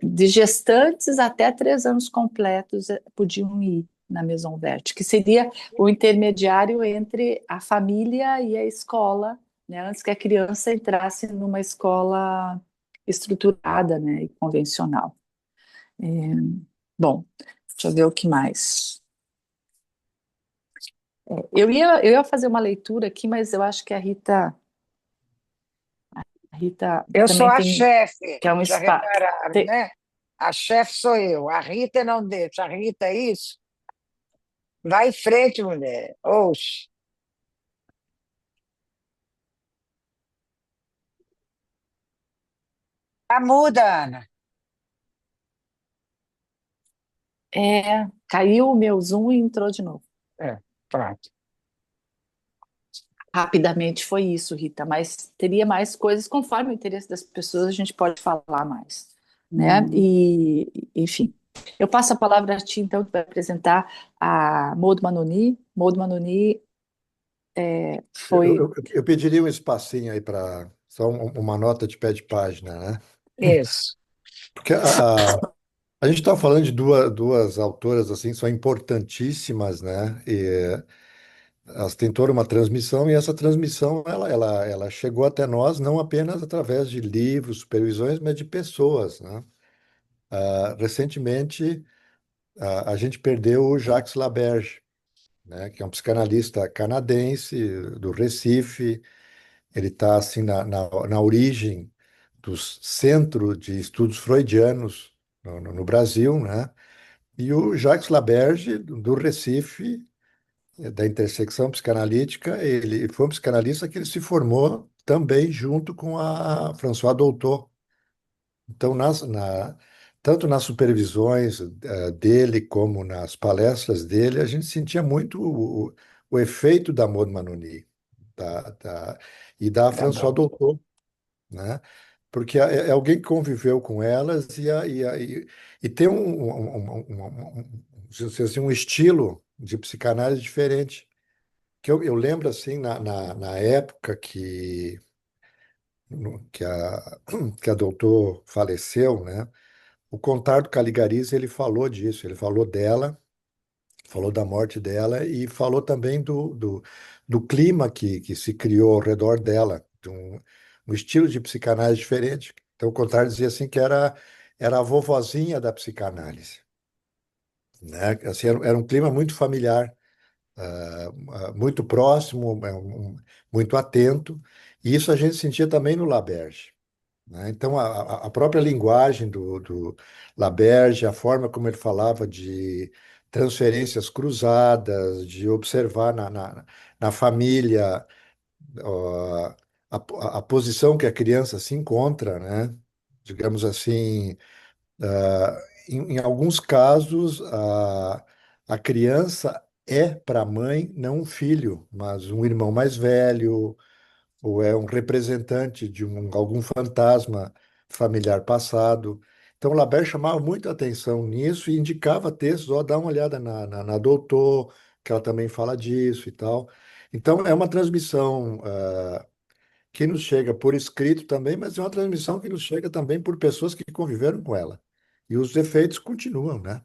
B: de gestantes até 3 anos completos podiam ir na Maison Verte, que seria o intermediário entre a família e a escola, né, antes que a criança entrasse numa escola estruturada, né, e convencional. É, bom, deixa eu ver o que mais. Eu ia fazer uma leitura aqui, mas eu acho que a Rita
C: Eu sou
B: também
C: a
B: tem,
C: chefe,
B: que é um
C: já
B: espaço.
C: repararam, né? A chefe sou eu, a Rita não deixa. A Rita é isso? Vai em frente, mulher. Oxe. Tá muda, Ana.
B: Caiu o meu Zoom e entrou de novo.
C: É, pronto.
B: Rapidamente foi isso, Rita, mas teria mais coisas, conforme o interesse das pessoas, a gente pode falar mais, né?
C: Hum.
B: E, enfim, eu passo a palavra a ti, então, que vai apresentar a Maud Manoni. Maud Manoni
D: Eu,
B: foi...
D: eu, eu pediria um espacinho aí para só uma nota de pé de página, né?
C: Isso.
D: Porque a gente está falando de duas autoras assim, que são importantíssimas, né? E elas têm toda uma transmissão, e essa transmissão ela chegou até nós não apenas através de livros, supervisões, mas de pessoas, né? Recentemente, a gente perdeu o Jacques Laberge, né? Que é um psicanalista canadense do Recife. Ele está assim na origem dos centros de estudos freudianos no Brasil, né? E o Jacques Laberge, do Recife, da intersecção psicanalítica, ele foi um psicanalista que ele se formou também junto com a François Doutor. Então, tanto nas supervisões dele como nas palestras dele, a gente sentia muito o efeito da Maud Manoni e da
C: Tá
D: François
C: bom.
D: Doutor, né? Porque é alguém que conviveu com elas e tem vamos dizer assim, um estilo de psicanálise diferente. Que eu lembro assim, na época que que a doutor faleceu, né? O Contardo Caligari, ele falou disso, ele falou dela, falou da morte dela e falou também do clima que se criou ao redor dela, de um estilo de psicanálise diferente. Então, o Contardo dizia assim que era a vovozinha da psicanálise, né? Assim, era um clima muito familiar, muito próximo, muito atento, e isso a gente sentia também no Laberge, né? Então, a própria linguagem do Laberge, a forma como ele falava de transferências cruzadas, de observar na família, ó, a posição que a criança se encontra, né? Digamos assim, em alguns casos, a criança é para a mãe não um filho, mas um irmão mais velho, ou é um representante de algum fantasma familiar passado. Então, Laber chamava muito a atenção nisso e indicava textos, ó, dá uma olhada na Doutor, que ela também fala disso e tal. Então, é uma transmissão que nos chega por escrito também, mas é uma transmissão que nos chega também por pessoas que conviveram com ela. E os efeitos continuam, né?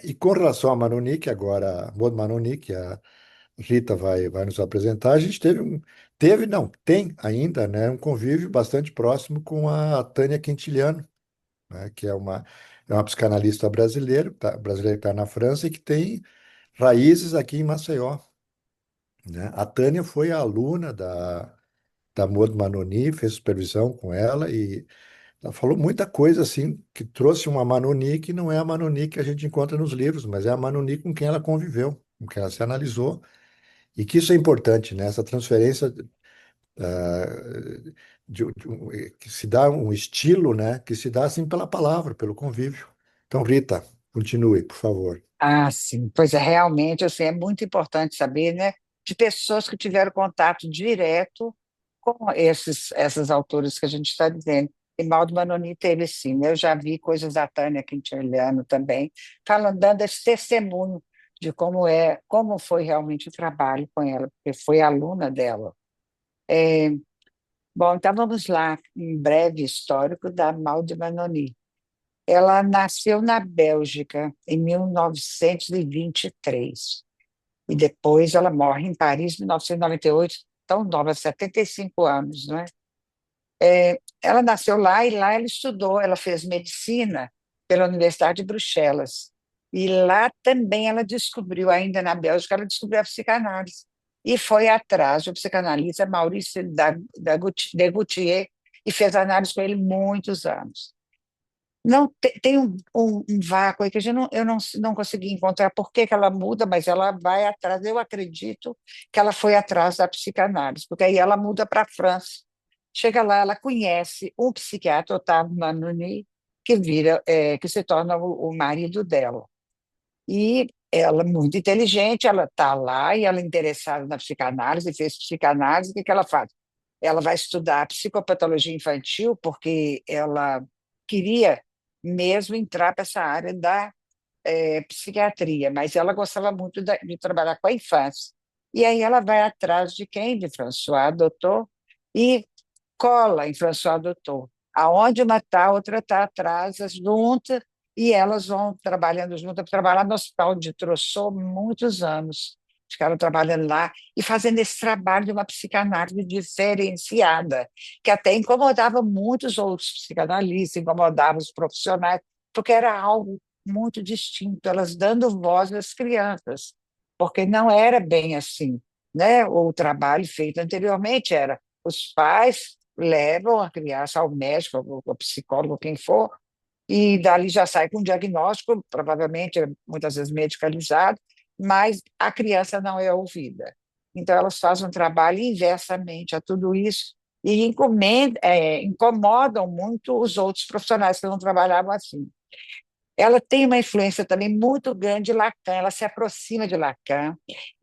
D: E com relação a Manonique, agora, Maud Manonique, a Rita vai nos apresentar, a gente não, tem ainda, né, um convívio bastante próximo com a Tânia Quintiliano, né, que é uma psicanalista brasileira que está na França e que tem raízes aqui em Maceió, né? A Tânia foi aluna da Maud Manoni, fez supervisão com ela e ela falou muita coisa assim, que trouxe uma Manoni que não é a Manoni que a gente encontra nos livros, mas é a Manoni com quem ela conviveu, com quem ela se analisou. E que isso é importante, né? Essa transferência que se dá um estilo, né? Que se dá assim pela palavra, pelo convívio. Então, Rita, continue, por favor.
C: Ah, sim. Pois é, realmente, assim, é muito importante saber, né, de pessoas que tiveram contato direto com essas autores que a gente está dizendo. E Maldo Manoni teve sim, né? Eu já vi coisas da Tânia Quintiliano também, falando, dando esse testemunho de como foi realmente o trabalho com ela, porque foi aluna dela. Bom, então vamos lá, um breve histórico da Malde Manoni. Ela nasceu na Bélgica em 1923 e depois ela morre em Paris em 1998, tão nova, 75 anos, não é? Ela nasceu lá e lá ela estudou, ela fez medicina pela Universidade de Bruxelas. E lá também ela descobriu, ainda na Bélgica, ela descobriu a psicanálise. E foi atrás do psicanalista Maurício de Gautier e fez análise com ele muitos anos. Não tem um vácuo aí que eu não consegui encontrar por que que ela muda, mas ela vai atrás. Eu acredito que ela foi atrás da psicanálise, porque aí ela muda para a França Chega lá, ela conhece um psiquiatra, Otávio Manoni, que se torna o marido dela. E ela, muito inteligente, ela está lá e ela é interessada na psicanálise, fez psicanálise, o que que ela faz? Ela vai estudar psicopatologia infantil, porque ela queria mesmo entrar para essa área da psiquiatria, mas ela gostava muito de trabalhar com a infância. E aí ela vai atrás de quem? De François Doutor, e cola em François Doutor. Aonde uma está, a outra está atrás, as juntas, e elas vão trabalhando juntas, trabalhar no Hospital de Trossaux muitos anos. Ficaram trabalhando lá e fazendo esse trabalho de uma psicanálise diferenciada, que até incomodava muitos outros psicanalistas, incomodava os profissionais, porque era algo muito distinto, elas dando voz às crianças, porque não era bem assim, né? O trabalho feito anteriormente era os pais levam a criança ao médico, ao psicólogo, quem for, e dali já sai com um diagnóstico, provavelmente muitas vezes medicalizado, mas a criança não é ouvida. Então, elas fazem um trabalho inversamente a tudo isso e incomodam muito os outros profissionais que não trabalhavam assim. Ela tem uma influência também muito grande de Lacan, ela se aproxima de Lacan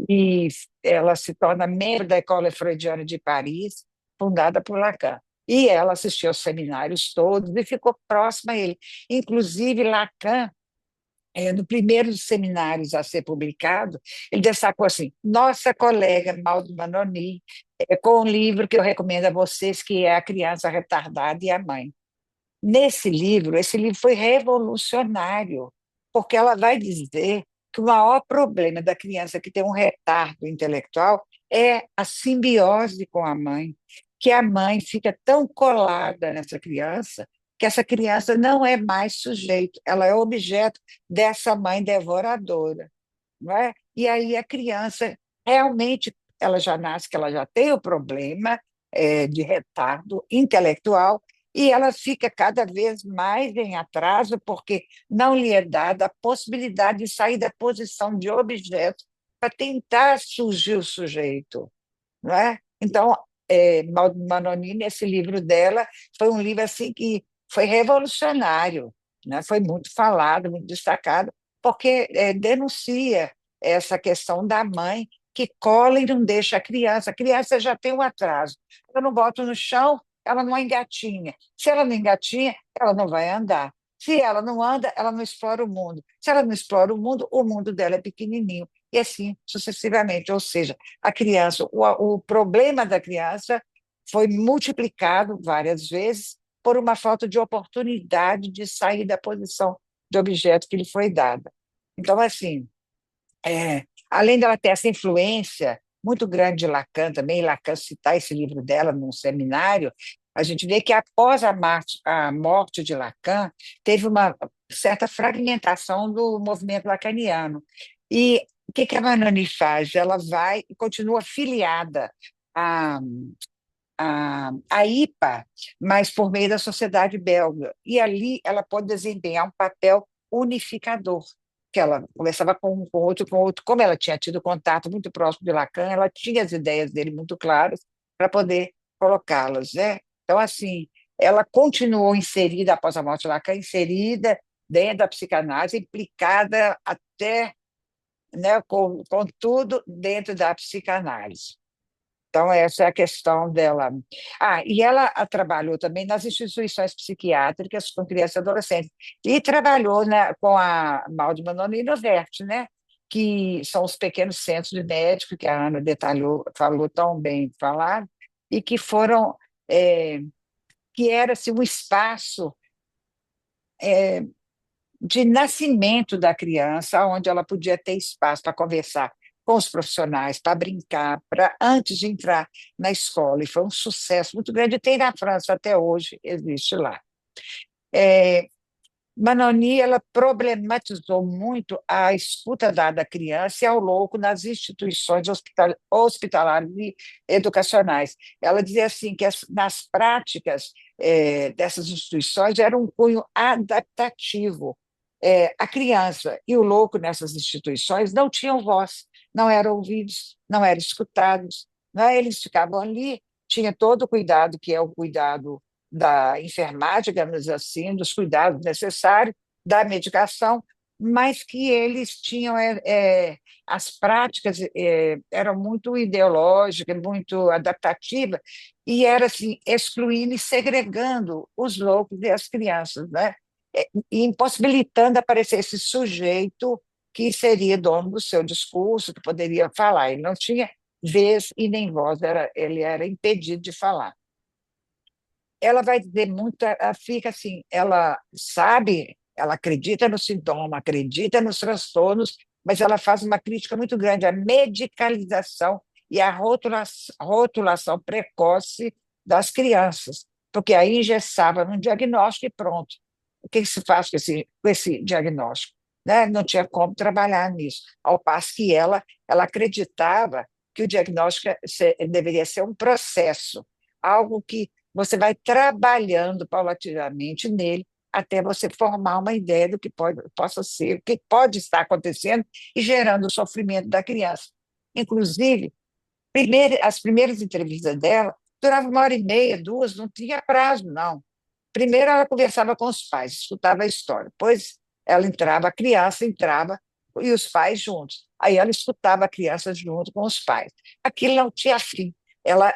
C: e ela se torna membro da École Freudiana de Paris, fundada por Lacan. E ela assistiu aos seminários todos e ficou próxima a ele. Inclusive, Lacan, no primeiro dos seminários a ser publicado, ele destacou assim: nossa colega Maud Manoni, com um livro que eu recomendo a vocês, que é A Criança Retardada e a Mãe. Nesse livro, esse livro foi revolucionário, porque ela vai dizer que o maior problema da criança que tem um retardo intelectual é a simbiose com a mãe, que a mãe fica tão colada nessa criança que essa criança não é mais sujeito, ela é objeto dessa mãe devoradora, não é? E aí a criança realmente ela já nasce que ela já tem o problema de retardo intelectual e ela fica cada vez mais em atraso porque não lhe é dada a possibilidade de sair da posição de objeto para tentar surgir o sujeito, não é? Então, Manoni, esse livro dela, foi um livro assim que foi revolucionário, né? Foi muito falado, muito destacado, porque denuncia essa questão da mãe que cola e não deixa a criança já tem um atraso. Eu não boto no chão, ela não engatinha. Se ela não engatinha, ela não vai andar. Se ela não anda, ela não explora o mundo. Se ela não explora o mundo dela é pequenininho. E assim sucessivamente. Ou seja, a criança, o problema da criança foi multiplicado várias vezes por uma falta de oportunidade de sair da posição de objeto que lhe foi dada. Então, assim, além dela ter essa influência muito grande de Lacan também, Lacan citar esse livro dela num seminário, a gente vê que após a morte de Lacan, teve uma certa fragmentação do movimento lacaniano. E o que a Manoni faz? Ela vai e continua filiada à, à IPA, mas por meio da sociedade belga. E ali ela pode desempenhar um papel unificador, que ela conversava com outro, como ela tinha tido contato muito próximo de Lacan, ela tinha as ideias dele muito claras para poder colocá-las, né? Então, assim, ela continuou inserida, após a morte de Lacan, inserida dentro da psicanálise, implicada até, né, com tudo dentro da psicanálise. Então, essa é a questão dela. E ela trabalhou também nas instituições psiquiátricas com crianças e adolescentes. E trabalhou, né, com a Maud Manoni no VERT, né, que são os pequenos centros de médico, que a Ana detalhou, falou tão bem falado, e que foram, que era assim, um espaço de nascimento da criança, onde ela podia ter espaço para conversar com os profissionais, para brincar, para antes de entrar na escola. E foi um sucesso muito grande. Tem na França até hoje, existe lá. Manoni, ela problematizou muito a escuta dada à criança e ao louco nas instituições hospitalares e educacionais. Ela dizia assim que nas práticas dessas instituições era um cunho adaptativo. A criança e o louco nessas instituições não tinham voz, não eram ouvidos, não eram escutados, não é? Eles ficavam ali tinha todo o cuidado, que é o cuidado da enfermagem, digamos assim, dos cuidados necessários, da medicação, mas que eles tinham as práticas eram muito ideológicas, muito adaptativas, e era assim, excluindo e segregando os loucos e as crianças, né? E impossibilitando aparecer esse sujeito que seria dono do seu discurso, que poderia falar. Ele não tinha vez e nem voz, ele era impedido de falar. Ela vai dizer muito, ela fica assim, ela sabe, ela acredita no sintoma, acredita nos transtornos, mas ela faz uma crítica muito grande à medicalização e à rotulação precoce das crianças, porque aí engessava no diagnóstico e pronto. O que se faz com esse diagnóstico? Né? Não tinha como trabalhar nisso. Ao passo que ela acreditava que o diagnóstico deveria ser um processo, algo que você vai trabalhando paulatinamente nele até você formar uma ideia do que possa ser, o que pode estar acontecendo e gerando o sofrimento da criança. Inclusive, as primeiras entrevistas dela duravam 1h30, 2, não tinha prazo, não. Primeiro ela conversava com os pais, escutava a história, depois ela entrava, a criança entrava e os pais juntos. Aí ela escutava a criança junto com os pais. Aquilo não tinha fim. Ela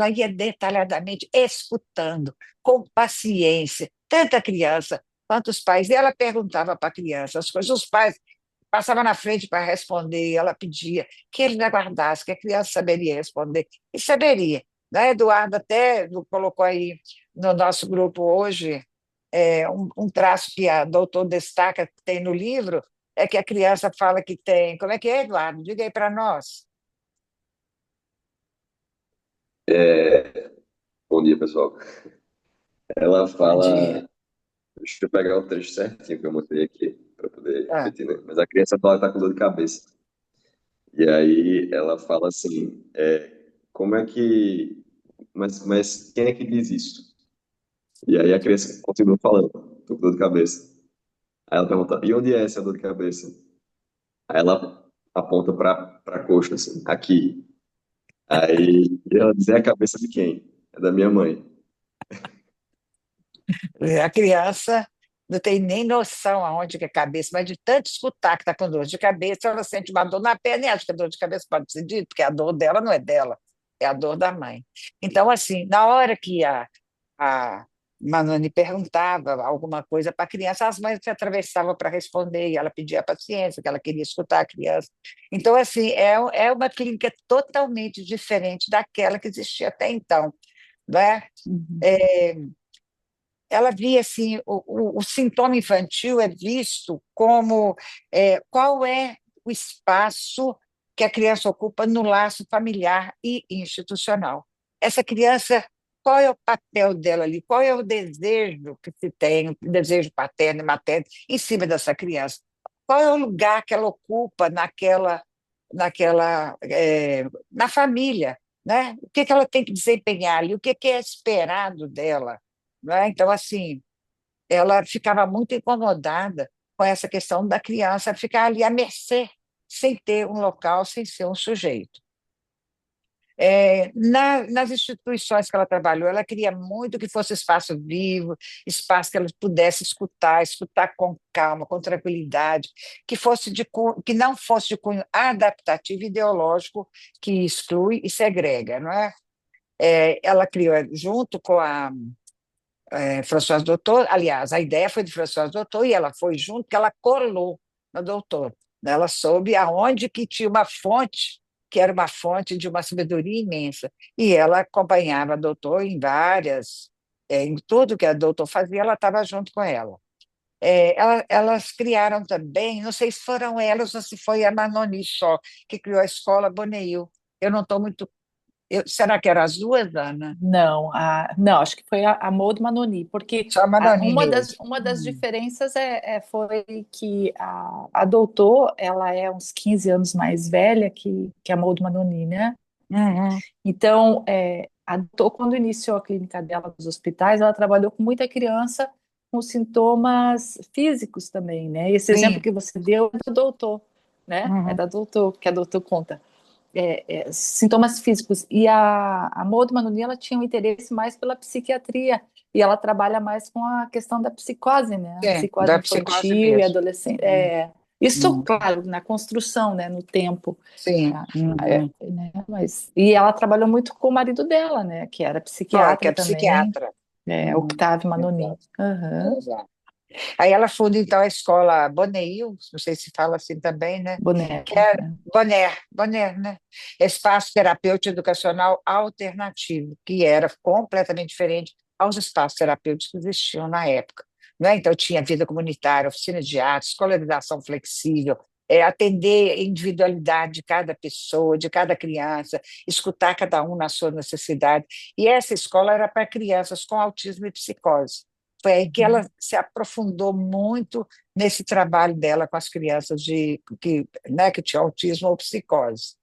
C: ia detalhadamente escutando, com paciência, tanto a criança quanto os pais. E ela perguntava para a criança as coisas. Os pais passavam na frente para responder, e ela pedia que ele aguardasse, que a criança saberia responder. E saberia. Né? Eduardo até colocou aí no nosso grupo hoje um traço que a doutor destaca, que tem no livro, é que a criança fala que tem. Como é que é, Eduardo? Diga aí para nós.
E: Bom dia, pessoal. Ela
C: Bom dia.
E: fala. Deixa eu pegar o trecho certinho que eu mostrei aqui, para poder
C: Ah,
E: repetir, né? Mas a criança fala que tá com dor de cabeça. E aí ela fala assim: como é que. Mas quem é que diz isso? E aí a criança continua falando: tô com dor de cabeça. Aí ela pergunta: e onde é essa dor de cabeça? Aí ela aponta para a coxa, assim: aqui. Aí ela diz: é a cabeça de quem? É da minha mãe.
C: a criança não tem nem noção aonde que é a cabeça, mas de tanto escutar que está com dor de cabeça, ela sente uma dor na perna e acha que a dor de cabeça pode ser dito, porque a dor dela não é dela, é a dor da mãe. Então, assim, na hora que a Manoni perguntava alguma coisa para a criança, as mães se atravessavam para responder, e ela pedia paciência, que ela queria escutar a criança. Então, assim, é uma clínica totalmente diferente daquela que existia até então, né?
B: Uhum.
C: É, ela via assim, o sintoma infantil é visto como qual é o espaço que a criança ocupa no laço familiar e institucional. Essa criança, qual é o papel dela ali? Qual é o desejo que se tem, o desejo paterno e materno em cima dessa criança? Qual é o lugar que ela ocupa na família, né? O que que ela tem que desempenhar ali? O que que é esperado dela? Né? Então, assim, ela ficava muito incomodada com essa questão da criança ficar ali à mercê, sem ter um local, sem ser um sujeito. Nas instituições que ela trabalhou, ela queria muito que fosse espaço vivo, espaço que ela pudesse escutar com calma, com tranquilidade, que não fosse de cunho adaptativo e ideológico, que exclui e segrega, não é? Ela criou, junto com a Françoise Doutor, aliás, a ideia foi de Françoise Doutor e ela foi junto, que ela colou no Doutor. Ela soube aonde que tinha uma fonte, que era uma fonte de uma sabedoria imensa. E ela acompanhava a Doutor em tudo que a Doutor fazia, ela estava junto com ela. Elas criaram também, não sei se foram elas ou se foi a Manoni só, que criou a escola Boneil. Eu não estou muito. Será que eram as duas, Ana?
B: Não, não, acho que foi a Maud Manoni, porque
C: Só a Manoni mesmo.
B: uma das diferenças foi que a doutor, ela é uns 15 anos mais velha que a Maud Manoni, né?
C: Uhum.
B: Então, a doutor, quando iniciou a clínica dela nos hospitais, ela trabalhou com muita criança com sintomas físicos também, né? Esse exemplo
C: Sim.
B: que você deu é do doutor, né? É
C: Uhum.
B: da doutor, que a doutor conta. sintomas físicos. E a Maud Manoni, ela tinha um interesse mais pela psiquiatria, e ela trabalha mais com a questão da psicose, né? A
C: Sim,
B: psicose
C: da psicose
B: infantil e
C: mesmo.
B: adolescente.
C: Uhum,
B: Isso,
C: uhum.
B: claro, na construção, né? No tempo.
C: Sim,
B: Tá?
C: uhum.
B: Né? E ela trabalhou muito com o marido dela, né? Que era
C: Foi, que
B: psiquiatra
C: é
B: também,
C: psiquiatra. Uhum,
B: Octave Manoni.
C: exato,
B: Aham.
C: exato. Aí ela funda, então, a escola Bonneuil, não sei se fala assim também, né?
B: Boné.
C: Que é Bonner, né? Espaço terapêutico educacional alternativo, que era completamente diferente aos espaços terapêuticos que existiam na época. Né? Então, tinha vida comunitária, oficina de arte, escolarização flexível, atender a individualidade de cada pessoa, de cada criança, escutar cada um na sua necessidade. E essa escola era para crianças com autismo e psicose. Foi aí que ela se aprofundou muito nesse trabalho dela com as crianças né, que tinham autismo ou psicose.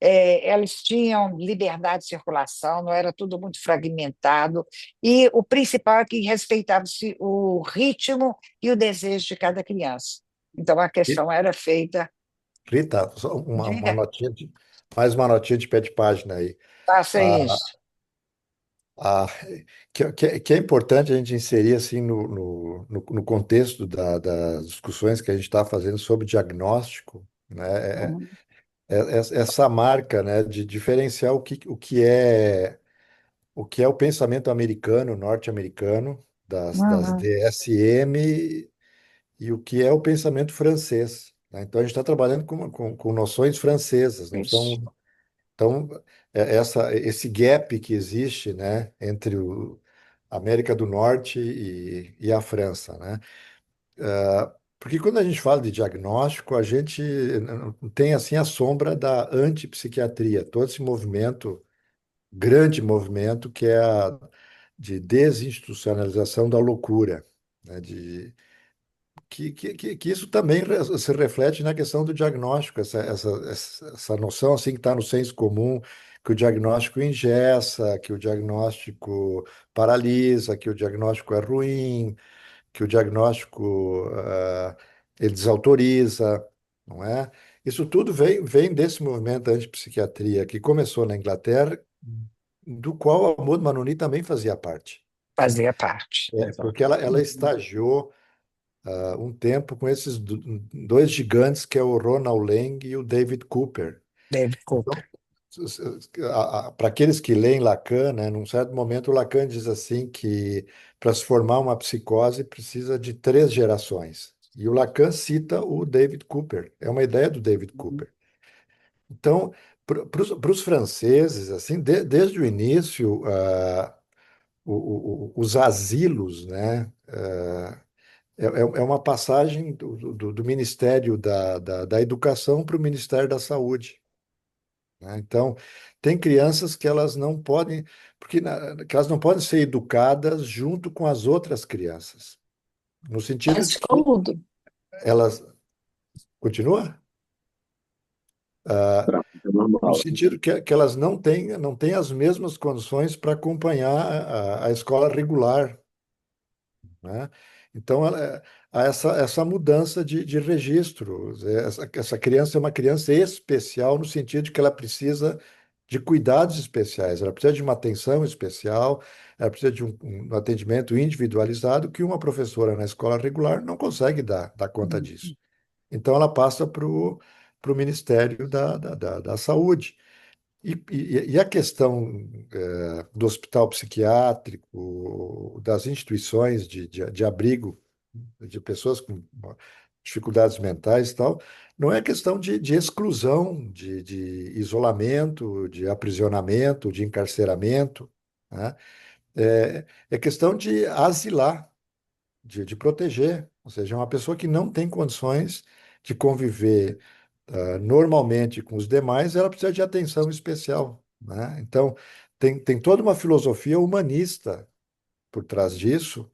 C: Elas tinham liberdade de circulação, não era tudo muito fragmentado, e o principal é que respeitava-se o ritmo e o desejo de cada criança. Então, a
D: E,
C: questão era feita.
D: Rita, só uma
C: Diga,
D: notinha mais uma notinha de pé de página aí.
C: faça
D: A,
C: isso.
D: a, que é importante a gente inserir assim no contexto das discussões que a gente está fazendo sobre diagnóstico, né?
C: Uhum,
D: Essa marca, né, de diferenciar o que é o pensamento americano, norte-americano, das
C: uhum,
D: DSM e o que é o pensamento francês, né? Então a gente está trabalhando com noções francesas, não
C: isso.
D: são. Então, esse gap que existe, né, entre a América do Norte e a França, né? Porque quando a gente fala de diagnóstico, a gente não tem assim a sombra da antipsiquiatria, todo esse movimento, grande movimento, que é a de desinstitucionalização da loucura, né? Que isso também se reflete na questão do diagnóstico, essa noção assim que está no senso comum, que o diagnóstico engessa, que o diagnóstico paralisa, que o diagnóstico é ruim, que o diagnóstico ele desautoriza, não é? Isso tudo vem desse movimento da antipsiquiatria que começou na Inglaterra, do qual a Maud Manoni também fazia parte.
C: Fazia parte.
D: Porque
C: Exato.
D: ela
C: Uhum.
D: estagiou um tempo com esses dois gigantes, que é o Ronald Lang e o David Cooper.
C: David
D: Então,
C: Cooper.
D: para aqueles que leem Lacan, né, num certo momento, o Lacan diz assim que para se formar uma psicose precisa de 3 gerações. E o Lacan cita o David Cooper, é uma ideia do David
C: Uhum.
D: Cooper. Então, para os franceses, assim, desde o início, os asilos, né, é uma passagem do Ministério da Educação para o Ministério da Saúde, né? Então, tem crianças que elas não podem, que elas não podem ser educadas junto com as outras crianças, no sentido
B: Mas
D: de
B: ficou
D: que
B: mudo.
D: elas. Continua? Ah,
E: Para é
D: no
E: normal.
D: sentido que elas não têm as mesmas condições para acompanhar a escola regular, né? Então, há essa mudança de registro. Essa criança é uma criança especial no sentido de que ela precisa de cuidados especiais, ela precisa de uma atenção especial, ela precisa de um atendimento individualizado que uma professora na escola regular não consegue dar conta disso.
C: Uhum.
D: Então, ela passa para o Ministério da Saúde. E a questão do hospital psiquiátrico, das instituições de abrigo de pessoas com dificuldades mentais e tal, não é questão de exclusão, de isolamento, de aprisionamento, de encarceramento, né? É questão de asilar, de proteger. Ou seja, uma pessoa que não tem condições de conviver normalmente com os demais, ela precisa de atenção especial, né? Então, tem toda uma filosofia humanista por trás disso,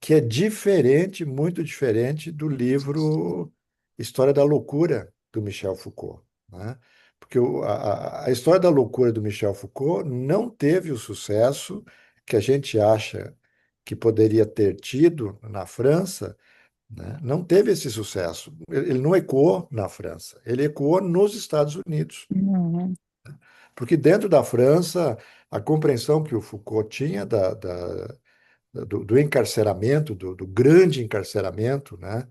D: que é diferente, muito diferente do livro História da Loucura, do Michel Foucault, né? Porque a história da loucura do Michel Foucault não teve o sucesso que a gente acha que poderia ter tido na França né? Não teve esse sucesso. Ele não ecoou na França, ele ecoou nos Estados Unidos.
C: Uhum.
D: Porque dentro da França, a compreensão que o Foucault tinha do encarceramento, do grande encarceramento, né,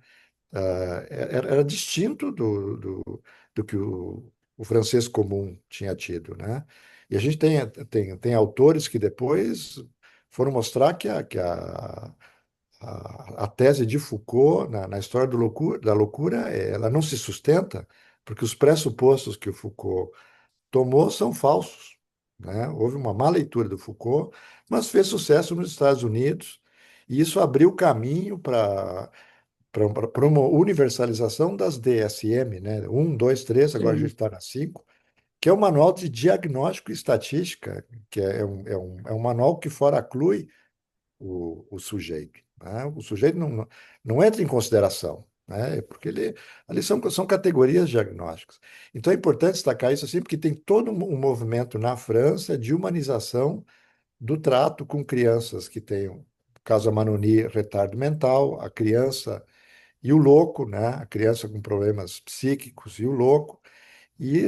D: era distinto do que o francês comum tinha tido, né? E a gente tem autores que depois foram mostrar que a tese de Foucault na história da loucura, ela não se sustenta, porque os pressupostos que o Foucault tomou são falsos, né? Houve uma má leitura do Foucault, mas fez sucesso nos Estados Unidos, e isso abriu caminho para uma universalização das DSM, né? Um, dois, três, agora a gente
C: Sim.
D: está na cinco, que é o Manual de Diagnóstico e Estatística, que é um manual que foraclui o sujeito, né? O sujeito não entra em consideração, né? Porque ali são categorias diagnósticas. Então é importante destacar isso assim, porque tem todo um movimento na França de humanização do trato com crianças que têm, no caso a Manoni, retardo mental, a criança e o louco, né? A criança com problemas psíquicos e o louco, e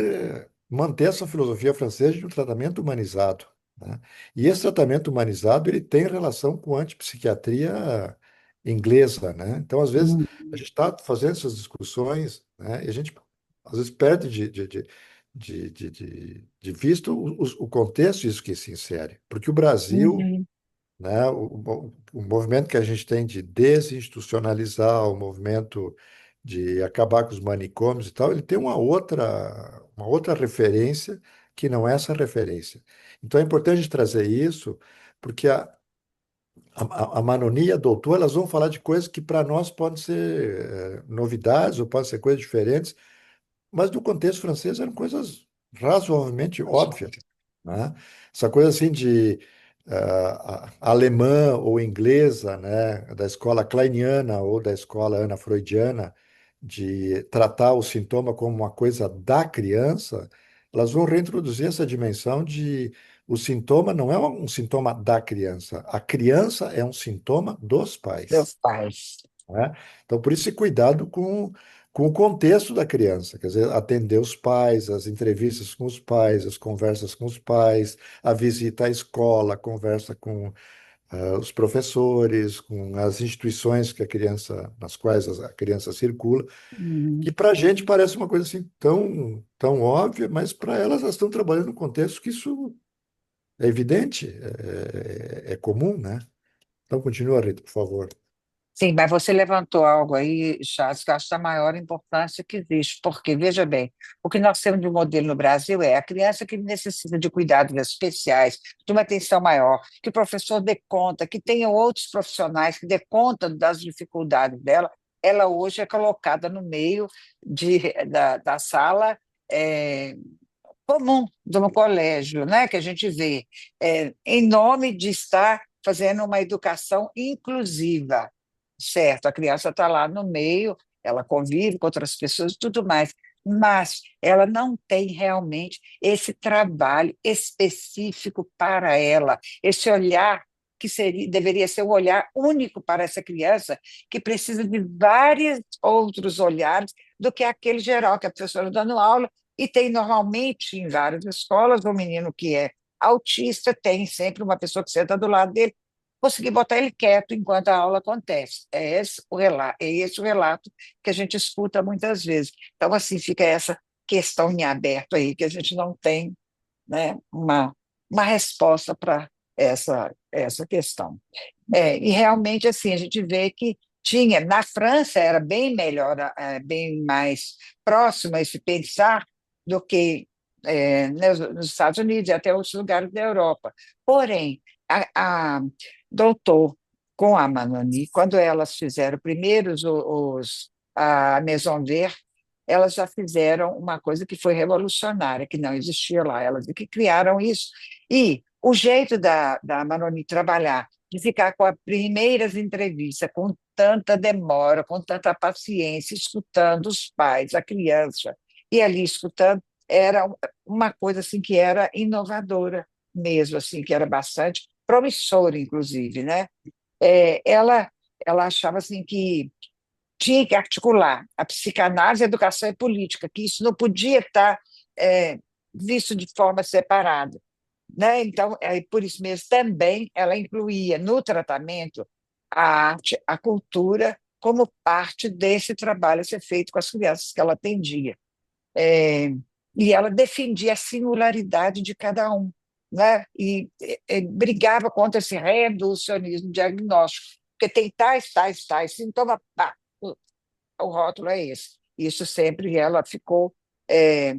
D: manter essa filosofia francesa de um tratamento humanizado, né? E esse tratamento humanizado ele tem relação com a antipsiquiatria inglesa, né? Então, às vezes,
C: Uhum.
D: a gente está fazendo essas discussões, né? E a gente, às vezes, perde de vista o contexto isso que se insere. Porque o Brasil,
C: Uhum.
D: né? O movimento que a gente tem de desinstitucionalizar, o movimento de acabar com os manicômios e tal, ele tem uma outra referência que não é essa referência. Então é importante a gente trazer isso, porque a Manoni e a Doutor, elas vão falar de coisas que para nós podem ser novidades ou podem ser coisas diferentes, mas no contexto francês eram coisas razoavelmente óbvias, né? Essa coisa assim de alemã ou inglesa, né, da escola kleiniana ou da escola ana-freudiana, de tratar o sintoma como uma coisa da criança, elas vão reintroduzir essa dimensão de o sintoma não é um sintoma da criança, a criança é um sintoma dos pais,
C: Meus pais.
D: né? Então, por isso, esse cuidado com o contexto da criança, quer dizer, atender os pais, as entrevistas com os pais, as conversas com os pais, a visita à escola, a conversa com os professores, com as instituições nas quais a criança circula,
C: Uhum.
D: que para a gente parece uma coisa assim tão óbvia, mas para elas estão trabalhando num contexto que isso é evidente, é comum, né? Então, continua, Rita, por favor.
C: Sim, mas você levantou algo aí, Charles, que eu acho da maior importância que existe, porque, veja bem, o que nós temos de modelo no Brasil é a criança que necessita de cuidados especiais, de uma atenção maior, que o professor dê conta, que tenha outros profissionais que dê conta das dificuldades dela, ela hoje é colocada no meio da sala eh, comum de um colégio, né, que a gente vê, em nome de estar fazendo uma educação inclusiva, certo? A criança está lá no meio, ela convive com outras pessoas e tudo mais, mas ela não tem realmente esse trabalho específico para ela, esse olhar que deveria ser um olhar único para essa criança, que precisa de vários outros olhares do que aquele geral que a professora dando aula, e tem normalmente em várias escolas, um menino que é autista tem sempre uma pessoa que senta do lado dele, conseguir botar ele quieto enquanto a aula acontece. É esse o relato que a gente escuta muitas vezes. Então, assim, fica essa questão em aberto aí, que a gente não tem, né, uma resposta para essa questão. E realmente, assim, a gente vê que tinha, na França era bem melhor, bem mais próximo a esse pensar do que nos Estados Unidos e até outros lugares da Europa. Porém, a doutor com a Manoni, quando elas fizeram primeiro a Maison Verte, elas já fizeram uma coisa que foi revolucionária, que não existia lá, elas que criaram isso. E o jeito da Manoni trabalhar, de ficar com as primeiras entrevistas, com tanta demora, com tanta paciência, escutando os pais, a criança, e ali escutando, era uma coisa assim que era inovadora mesmo, assim, que era bastante promissora, inclusive, né? Ela achava assim que tinha que articular a psicanálise, a educação e política, que isso não podia estar visto de forma separada, né? Então, por isso mesmo, também ela incluía no tratamento a arte, a cultura, como parte desse trabalho a ser feito com as crianças que ela atendia. É, e ela defendia a singularidade de cada um, né? E brigava contra esse reducionismo diagnóstico, porque tem tais sintomas, pá, o rótulo é esse. Isso sempre ela ficou, é,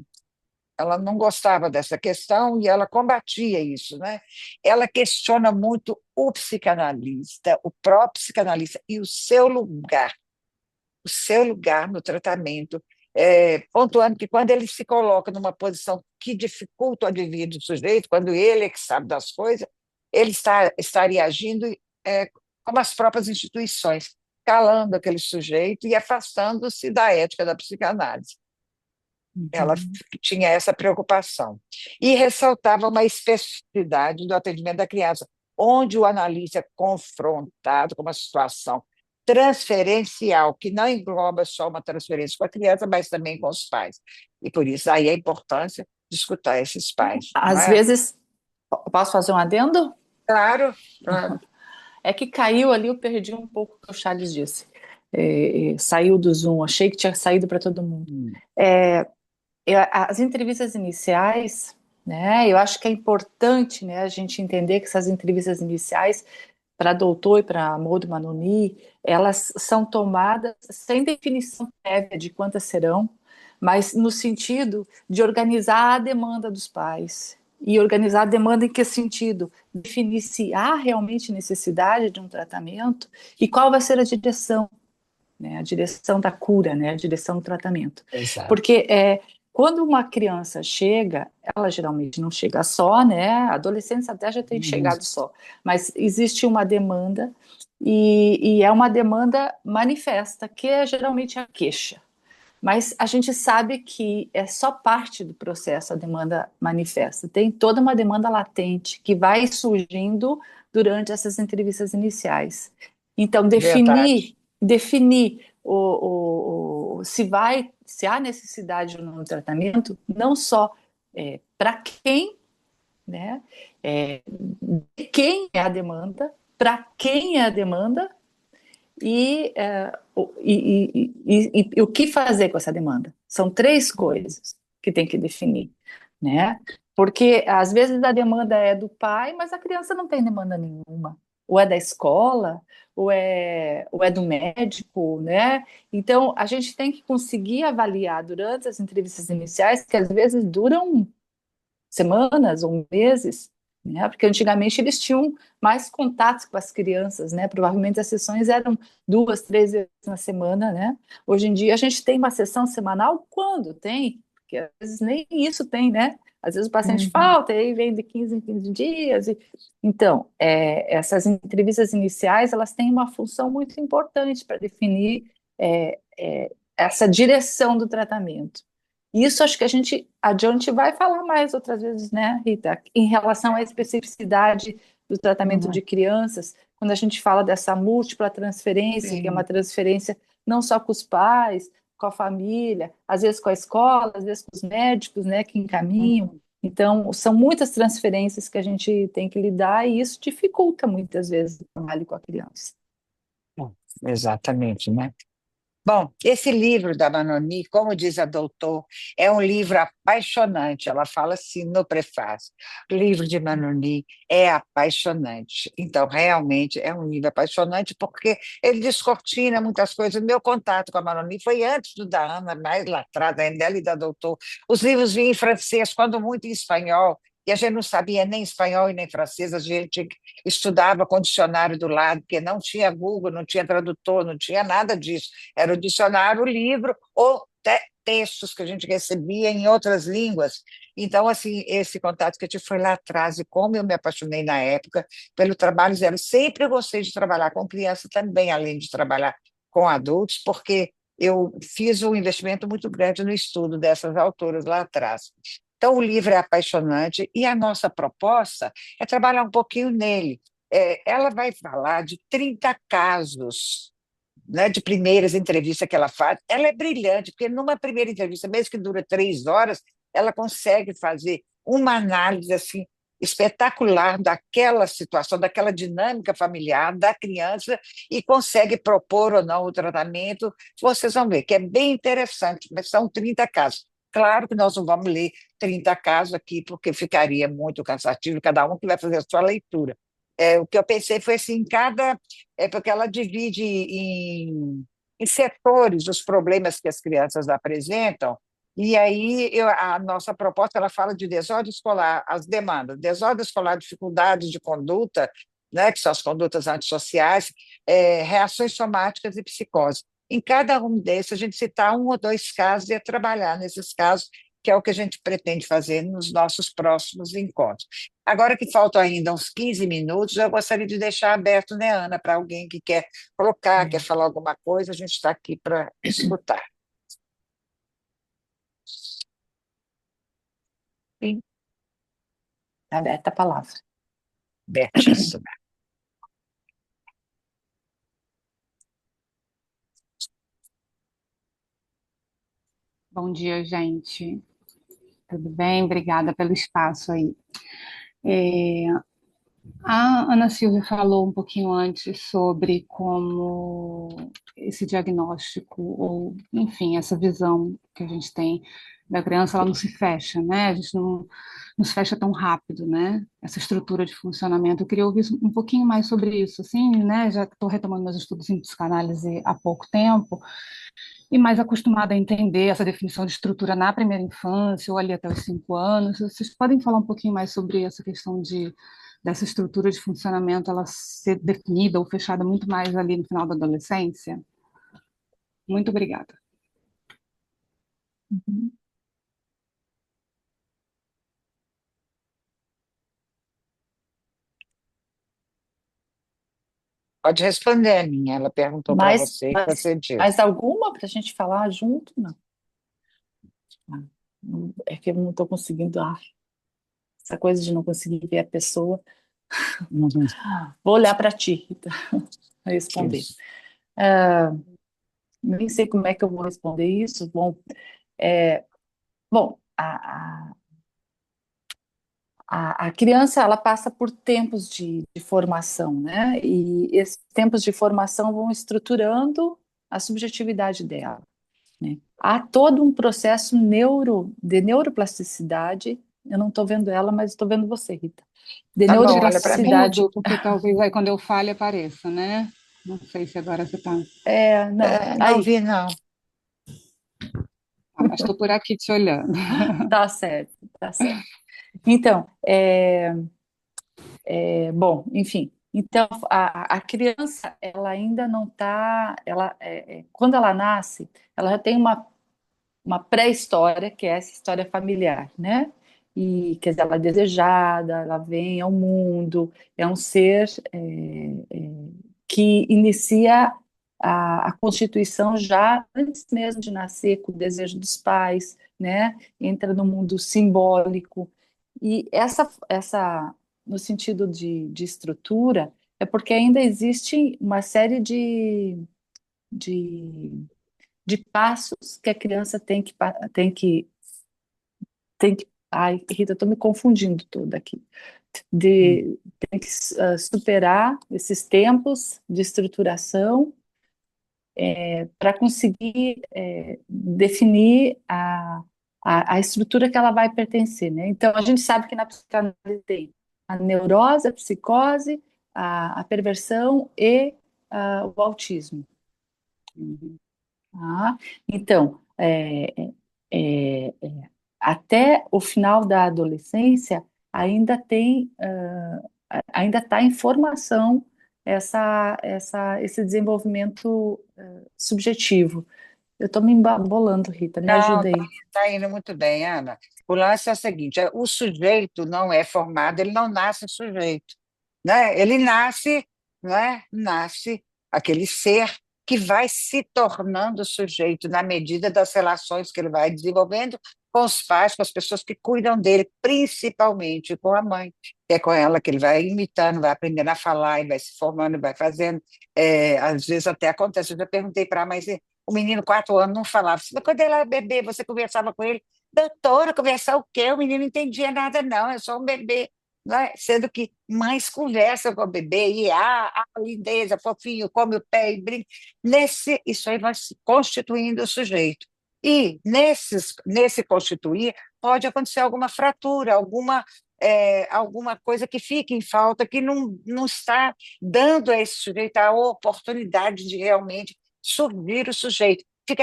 C: ela não gostava dessa questão e ela combatia isso, né? Ela questiona muito o psicanalista, o próprio psicanalista e o seu lugar no tratamento, pontuando que quando ele se coloca numa posição que dificulta o alívio do sujeito, quando ele é que sabe das coisas, estaria agindo como as próprias instituições, calando aquele sujeito e afastando-se da ética da psicanálise. Ela
B: Uhum.
C: tinha essa preocupação. E ressaltava uma especificidade do atendimento da criança, onde o analista é confrontado com uma situação transferencial, que não engloba só uma transferência com a criança, mas também com os pais. E por isso aí a importância de escutar esses pais, não
B: Às
C: é?
B: vezes, posso fazer um adendo?
C: Claro, claro.
B: É que caiu ali, eu perdi um pouco o que o Charles disse. Saiu do Zoom, achei que tinha saído para todo mundo.
C: Hum.
B: As entrevistas iniciais, né, eu acho que é importante, né, a gente entender que essas entrevistas iniciais, para doutor e para Maud Manoni, elas são tomadas sem definição prévia de quantas serão, mas no sentido de organizar a demanda dos pais. E organizar a demanda em que sentido? Definir se há realmente necessidade de um tratamento e qual vai ser a direção, né, a direção da cura, né, a direção do tratamento.
C: Exato.
B: Porque quando uma criança chega, ela geralmente não chega só, né, adolescentes até já têm chegado só, mas existe uma demanda e é uma demanda manifesta, que é geralmente a queixa. Mas a gente sabe que é só parte do processo a demanda manifesta. Tem toda uma demanda latente que vai surgindo durante essas entrevistas iniciais. Então,
C: Verdade.
B: definir se há necessidade ou não do tratamento, não só para quem, né, de quem é a demanda, para quem é a demanda e o que fazer com essa demanda? São três coisas que tem que definir, né? Porque às vezes a demanda é do pai, mas a criança não tem demanda nenhuma. Ou é da escola, ou é do médico, né? Então a gente tem que conseguir avaliar durante as entrevistas iniciais, que às vezes duram semanas ou meses, né? Porque antigamente eles tinham mais contatos com as crianças, né? Provavelmente as sessões eram 2, 3 vezes na semana, né? Hoje em dia a gente tem uma sessão semanal quando tem, porque às vezes nem isso tem, né? Às vezes o paciente
C: Uhum.
B: falta, e aí vem de 15 em 15 dias. Então, essas entrevistas iniciais, elas têm uma função muito importante para definir essa direção do tratamento. Isso acho que a gente vai falar mais outras vezes, né, Rita, em relação à especificidade do tratamento
C: Uhum.
B: de crianças, quando a gente fala dessa múltipla transferência, que é uma
C: Sim.
B: transferência não só com os pais, com a família, às vezes com a escola, às vezes com os médicos, né, que encaminham.
C: Uhum.
B: Então, são muitas transferências que a gente tem que lidar e isso dificulta muitas vezes o trabalho com a criança.
C: Exatamente, né? Bom, esse livro da Manoni, como diz a doutor, é um livro apaixonante. Ela fala assim no prefácio: o livro de Manoni é apaixonante. Então, realmente é um livro apaixonante porque ele descortina muitas coisas. O meu contato com a Manoni foi antes do da Ana, mais lá atrás, ainda dela e da doutor. Os livros vinham em francês, quando muito em espanhol, e a gente não sabia nem espanhol e nem francês, a gente estudava com o dicionário do lado, porque não tinha Google, não tinha tradutor, não tinha nada disso. Era o dicionário, o livro, ou textos que a gente recebia em outras línguas. Então, assim, esse contato que eu tive foi lá atrás, e como eu me apaixonei na época pelo trabalho zero. Sempre gostei de trabalhar com criança também, além de trabalhar com adultos, porque eu fiz um investimento muito grande no estudo dessas autoras lá atrás. Então, o livro é apaixonante e a nossa proposta é trabalhar um pouquinho nele. Ela vai falar de 30 casos né, de primeiras entrevistas que ela faz, ela é brilhante, porque numa primeira entrevista, mesmo que dura 3 horas, ela consegue fazer uma análise assim espetacular daquela situação, daquela dinâmica familiar da criança e consegue propor ou não o tratamento. Vocês vão ver que é bem interessante, mas são 30 casos. Claro que nós não vamos ler 30 casos aqui, porque ficaria muito cansativo, cada um que vai fazer a sua leitura. O que eu pensei foi assim, porque ela divide em setores os problemas que as crianças apresentam, e aí a nossa proposta ela fala de desordem escolar, as demandas, desordem escolar, dificuldades de conduta, né, que são as condutas antissociais, reações somáticas e psicose. Em cada um desses, a gente citar um ou dois casos e trabalhar nesses casos, que é o que a gente pretende fazer nos nossos próximos encontros. Agora que faltam ainda uns 15 minutos, eu gostaria de deixar aberto, né, Ana, para alguém que quer colocar, quer falar alguma coisa, a gente está aqui para escutar. Sim,
B: Aberta a palavra.
C: Bertíssima.
F: Bom dia, gente. Tudo bem? Obrigada pelo espaço aí. A Ana Silvia falou um pouquinho antes sobre como esse diagnóstico, ou, enfim, essa visão que a gente tem da criança, ela não se fecha, né? A gente não se fecha tão rápido, né? Essa estrutura de funcionamento. Eu queria ouvir um pouquinho mais sobre isso, assim, né? Já que estou retomando meus estudos em psicanálise há pouco tempo, e mais acostumada a entender essa definição de estrutura na primeira infância ou ali até os 5 anos. Vocês podem falar um pouquinho mais sobre essa questão dessa estrutura de funcionamento ela ser definida ou fechada muito mais ali no final da adolescência? Muito obrigada.
C: Pode responder a minha, ela perguntou para
B: Mais,
C: você, que
B: mais,
C: você disse.
B: mais alguma para a gente falar junto? Não. Ah, é que eu não estou conseguindo. Essa coisa de não conseguir ver a pessoa.
C: Uhum.
B: Vou olhar para ti, Rita, para responder.
C: Isso.
B: Nem sei como é que eu vou responder isso. Bom, a criança ela passa por tempos de formação, né? E esses tempos de formação vão estruturando a subjetividade dela, né? Há todo um processo de neuroplasticidade. Eu não estou vendo ela, mas estou vendo você, Rita. De
C: Tá bom,
F: Tirar
C: olha para
F: esse
C: mim.
B: neuroplasticidade.
F: mudo, porque talvez aí quando eu fale apareça, né? Não sei se agora você está.
B: Não,
C: Não
B: aí,
C: vi, não.
F: Mas estou por aqui te olhando.
B: tá certo, tá certo. Então, bom, enfim. Então, a criança, ela ainda não está, quando ela nasce, ela já tem uma pré-história, que é essa história familiar, né? E, quer dizer, ela é desejada, ela vem ao mundo, é um ser que inicia a constituição já antes mesmo de nascer, com o desejo dos pais, né? Entra no mundo simbólico. E no sentido de estrutura, é porque ainda existe uma série de, de passos que a criança tem que. Ai, Rita, estou me confundindo toda aqui. Tem que superar esses tempos de estruturação para conseguir definir a estrutura que ela vai pertencer, né? Então, a gente sabe que na psicanálise tem a neurose, a psicose, a perversão e o autismo. Tá? Então, até o final da adolescência, ainda está em formação esse desenvolvimento subjetivo. Eu estou me embolando, Rita, me
C: Não,
B: ajuda aí.
C: está indo muito bem, Ana. O lance é o seguinte: o sujeito não é formado, ele não nasce sujeito, né? Ele nasce, né? Nasce aquele ser que vai se tornando sujeito na medida das relações que ele vai desenvolvendo com os pais, com as pessoas que cuidam dele, principalmente com a mãe. É com ela que ele vai imitando, vai aprendendo a falar, e vai se formando, vai fazendo. Às vezes até acontece, eu já perguntei para a mãe, se o menino, 4 anos, não falava. Mas quando ele era bebê, você conversava com ele, doutora, conversar o quê? O menino não entendia nada, não, é só um bebê. Não é? Sendo que mães conversam com o bebê, e lindeza, fofinho, come o pé e brinca. Isso aí vai se constituindo o sujeito. E nesse constituir, pode acontecer alguma fratura, alguma coisa que fique em falta, que não está dando a esse sujeito a oportunidade de realmente surgir o sujeito. Fica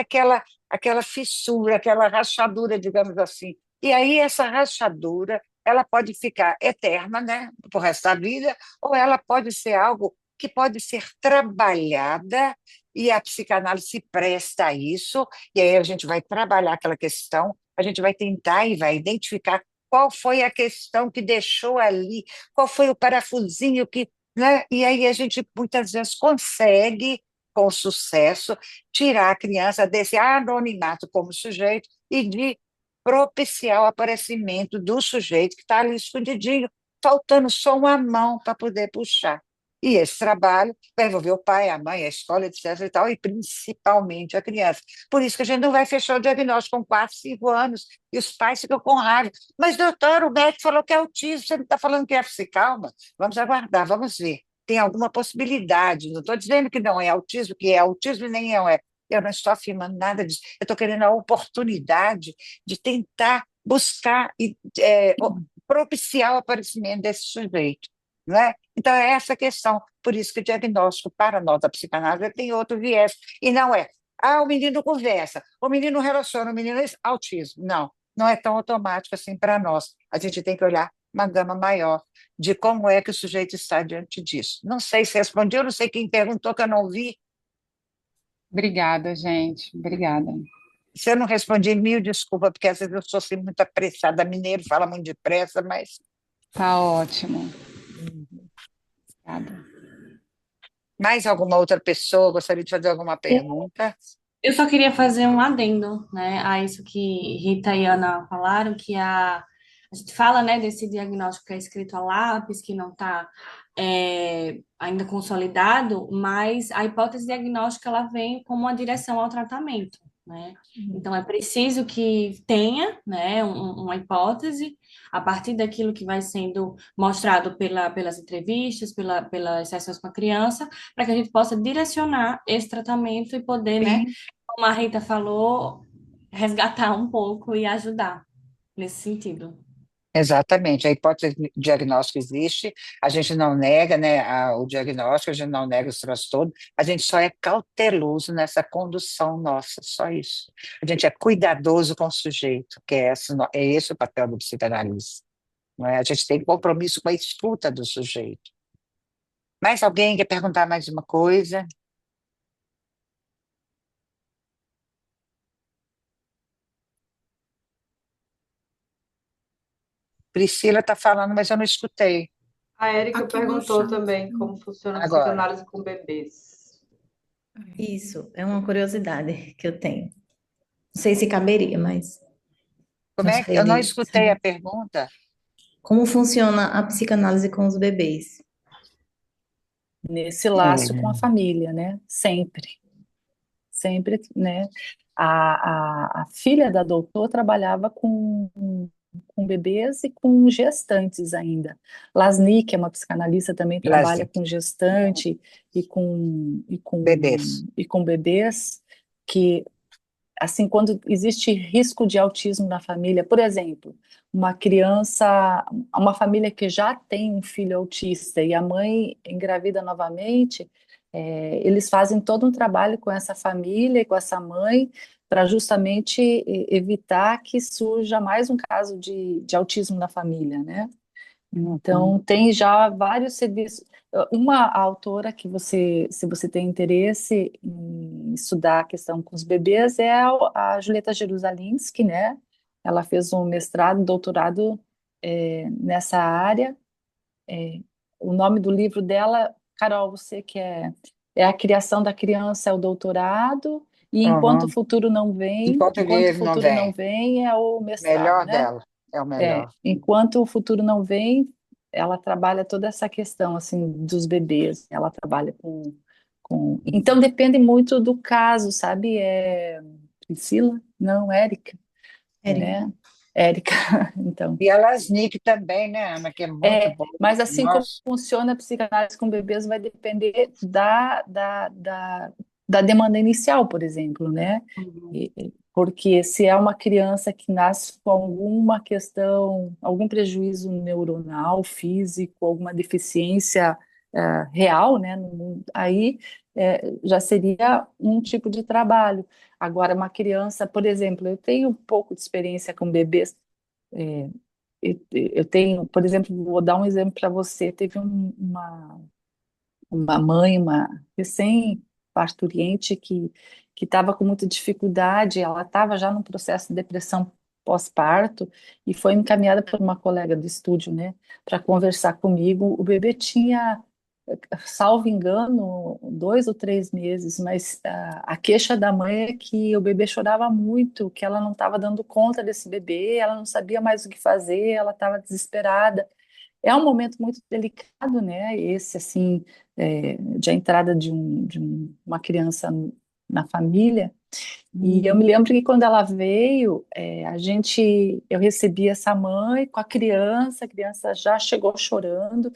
C: aquela fissura, aquela rachadura, digamos assim. E aí essa rachadura, ela pode ficar eterna, né, pro resto da vida, ou ela pode ser algo que pode ser trabalhada, e a psicanálise se presta a isso, e aí a gente vai trabalhar aquela questão, a gente vai tentar e vai identificar qual foi a questão que deixou ali, qual foi o parafusinho que, né? E aí a gente muitas vezes consegue, com sucesso, tirar a criança desse anonimato como sujeito e de propiciar o aparecimento do sujeito que está ali escondidinho, faltando só uma mão para poder puxar. E esse trabalho vai envolver o pai, a mãe, a escola, etc. e tal, e principalmente a criança. Por isso que a gente não vai fechar o diagnóstico com 4, 5 anos, e os pais ficam com raiva. Mas, doutor, o médico falou que é autismo, você não está falando que é psique. Calma, vamos aguardar, vamos ver. Tem alguma possibilidade. Não estou dizendo que não é autismo, que é autismo e nem é. Eu não estou afirmando nada disso. Eu estou querendo a oportunidade de tentar buscar e propiciar o aparecimento desse sujeito. Não é? Então, é essa questão. Por isso que o diagnóstico para nós da psicanálise tem outro viés. E não é, o menino conversa, o menino relaciona, o menino é autismo. Não, não é tão automático assim para nós. A gente tem que olhar uma gama maior de como é que o sujeito está diante disso. Não sei se respondeu, não sei quem perguntou, que eu não vi.
F: Obrigada, gente. Obrigada.
C: Se eu não respondi, mil desculpa, porque às vezes eu sou assim, muito apressada. Mineiro fala muito depressa, mas.
F: Tá ótimo. Obrigada.
C: Mais alguma outra pessoa gostaria de fazer alguma pergunta?
G: Eu só queria fazer um adendo, né, a isso que Rita e Ana falaram, que a gente fala, né, desse diagnóstico que é escrito a lápis, que não está ainda consolidado, mas a hipótese diagnóstica ela vem como uma direção ao tratamento, né? Então é preciso que tenha, né, uma hipótese a partir daquilo que vai sendo mostrado pelas entrevistas, pelas sessões com a criança, para que a gente possa direcionar esse tratamento e poder, né,
C: Sim.
G: como a Rita falou, resgatar um pouco e ajudar nesse sentido.
C: Exatamente, a hipótese diagnóstica existe, a gente não nega, né, o diagnóstico, a gente não nega os transtornos, a gente só é cauteloso nessa condução nossa, só isso. A gente é cuidadoso com o sujeito, que é esse o papel do psicanalista. Não é? A gente tem compromisso com a escuta do sujeito. Mais alguém quer perguntar mais uma coisa? Priscila está falando, mas eu não escutei.
H: A Érica
A: Aqui no
H: perguntou
A: chat.
H: também como funciona a
C: Agora,
H: psicanálise com bebês.
I: Isso, é uma curiosidade que eu tenho. Não sei se caberia, mas
C: como é que eu não
I: gostaria de
C: escutei a
I: saber.
C: pergunta?
I: Como funciona a psicanálise com os bebês?
B: Nesse laço com a família, né? Sempre, né? A filha da doutora trabalhava com bebês e com gestantes ainda. Lasny, que é uma psicanalista, também trabalha
C: Lazer,
B: com gestante e com, e com,
C: bebês.
B: e com bebês, que, assim, quando existe risco de autismo na família, por exemplo, uma família que já tem um filho autista e a mãe engravida novamente, eles fazem todo um trabalho com essa família e com essa mãe para justamente evitar que surja mais um caso de autismo na família, né? Então, tem já vários serviços. Uma autora que se você tem interesse em estudar a questão com os bebês é a Julieta Jerusalinski, né? Ela fez um mestrado, doutorado nessa área. O nome do livro dela, Carol, você que é A Criação da Criança, é o doutorado, e
C: Uhum. Em
B: Enquanto o
C: português não
B: Futuro Não
C: vem.
B: Vem é o mestrado,
C: Melhor
B: né?
C: dela, é o melhor.
B: Enquanto o futuro não vem, ela trabalha toda essa questão assim dos bebês. Ela trabalha então depende muito do caso, sabe? Priscila? Não, Érica,
I: Érica.
B: né? Érica, então.
C: E a Lasnik também, né, Ana, que é muito boa.
B: Mas assim como
C: Nossa,
B: funciona a psicanálise com bebês vai depender da demanda inicial, por exemplo, né? Porque se é uma criança que nasce com alguma questão, algum prejuízo neuronal, físico, alguma deficiência real, né? Aí já seria um tipo de trabalho. Agora, uma criança, por exemplo, eu tenho um pouco de experiência com bebês. é, eu tenho, por exemplo, vou dar um exemplo para você. Teve uma mãe, uma recém-parturiente que estava com muita dificuldade, ela estava já num processo de depressão pós-parto e foi encaminhada por uma colega do estúdio, né, para conversar comigo. O bebê tinha, salvo engano, 2 ou 3 meses, mas a queixa da mãe é que o bebê chorava muito, que ela não estava dando conta desse bebê, ela não sabia mais o que fazer, ela estava desesperada. É um momento muito delicado, né? Esse, assim, de a entrada uma criança na família. E eu me lembro que quando ela veio, eu recebi essa mãe com a criança já chegou chorando,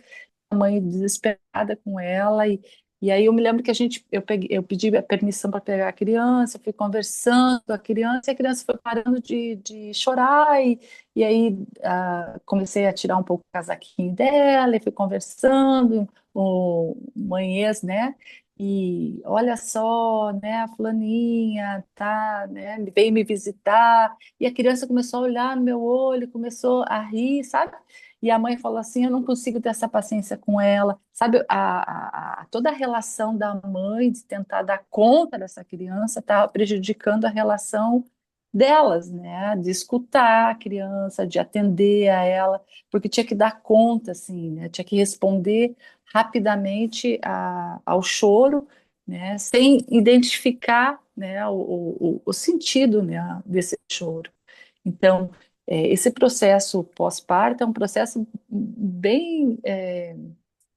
B: a mãe desesperada com ela, e aí eu me lembro que eu pedi a permissão para pegar a criança, fui conversando com a criança, e a criança foi parando de chorar, e aí comecei a tirar um pouco o casaquinho dela, e fui conversando, o manhês, né, e olha só, né, a fulaninha, tá, né, veio me visitar, e a criança começou a olhar no meu olho, começou a rir, sabe? E a mãe falou assim: eu não consigo ter essa paciência com ela. Sabe, toda a relação da mãe de tentar dar conta dessa criança estava prejudicando a relação delas, né? De escutar a criança, de atender a ela, porque tinha que dar conta, assim, né? Tinha que responder rapidamente ao choro, né? Sem identificar, né? O sentido, né? Desse choro. Então, esse processo pós-parto é um processo bem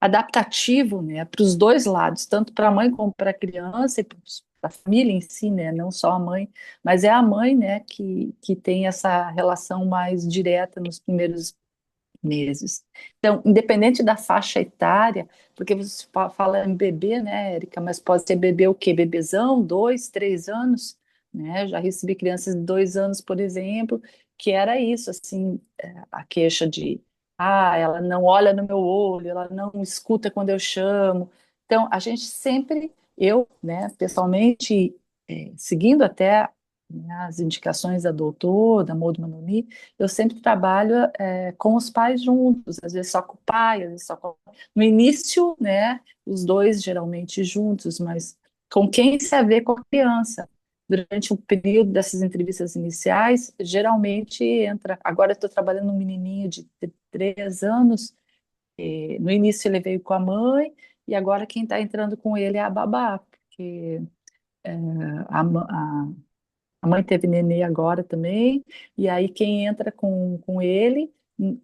B: adaptativo, né, para os dois lados, tanto para a mãe como para a criança e para a família em si, né, não só a mãe, mas é a mãe, né, que tem essa relação mais direta nos primeiros meses. Então, independente da faixa etária, porque você fala em bebê, né, Érica, mas pode ser bebê o quê? Bebezão, 2, 3 anos, né? Já recebi crianças de 2 anos, por exemplo, que era isso, assim, a queixa de, ela não olha no meu olho, ela não escuta quando eu chamo. Então, a gente sempre, eu, né, pessoalmente, seguindo até né, as indicações da doutora, da Maud Manoni, eu sempre trabalho com os pais juntos, às vezes só com o pai, às vezes só com... No início, né, os dois geralmente juntos, mas com quem se a ver com a criança. Durante o período dessas entrevistas iniciais, geralmente entra... Agora eu estou trabalhando um menininho de 3 anos, no início ele veio com a mãe, e agora quem está entrando com ele é a babá, porque a, a mãe teve nenê agora também, e aí quem entra com ele,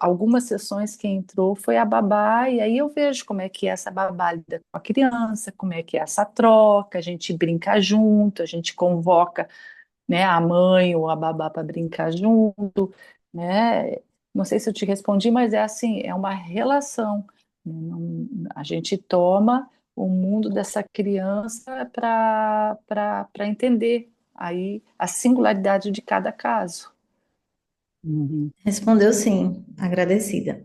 B: algumas sessões quem entrou foi a babá, e aí eu vejo como é que é essa babá lida com a criança, como é que é essa troca, a gente brinca junto, a gente convoca, né, a mãe ou a babá para brincar junto, né? Não sei se eu te respondi, mas é assim, é uma relação. A gente toma o mundo dessa criança para entender aí a singularidade de cada caso.
C: uhum.
I: Respondeu sim, agradecida.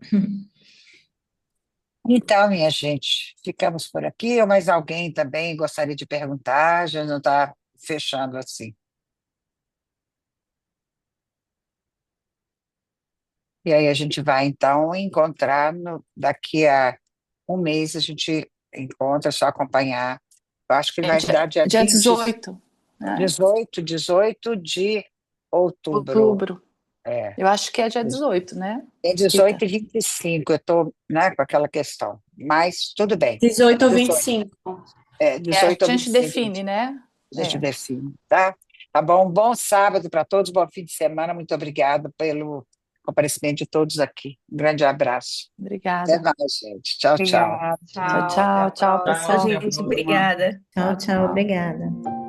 C: Então, minha gente, ficamos por aqui, ou mais alguém também gostaria de perguntar? Já não está fechando assim. E aí a gente vai, então, encontrar daqui a um mês, a gente encontra, é só acompanhar. Eu acho que vai dar dia
B: Dia
C: 20,
B: 18, né?
C: 18 de outubro.
B: Outubro.
C: É,
B: Eu acho que é dia 18, né,
C: é 18
B: Rita?
C: e 25, eu estou, né, com aquela questão. Mas tudo bem.
G: 18 ou
C: 18,
G: 25.
B: A
C: 18 ou
B: gente
C: 25,
B: define, né?
C: a gente define, tá? Tá bom? Bom sábado para todos, bom fim de semana. Muito obrigada pelo comparecimento de todos aqui. Um grande abraço. Até
B: Obrigada.
C: mais, gente. Tchau, tchau.
F: Obrigada.
B: Tchau,
H: Tchau, até a
B: tchau,
H: próxima.
I: Tchau,
B: pessoal.
I: gente. Obrigada. Tchau, tchau. Obrigada.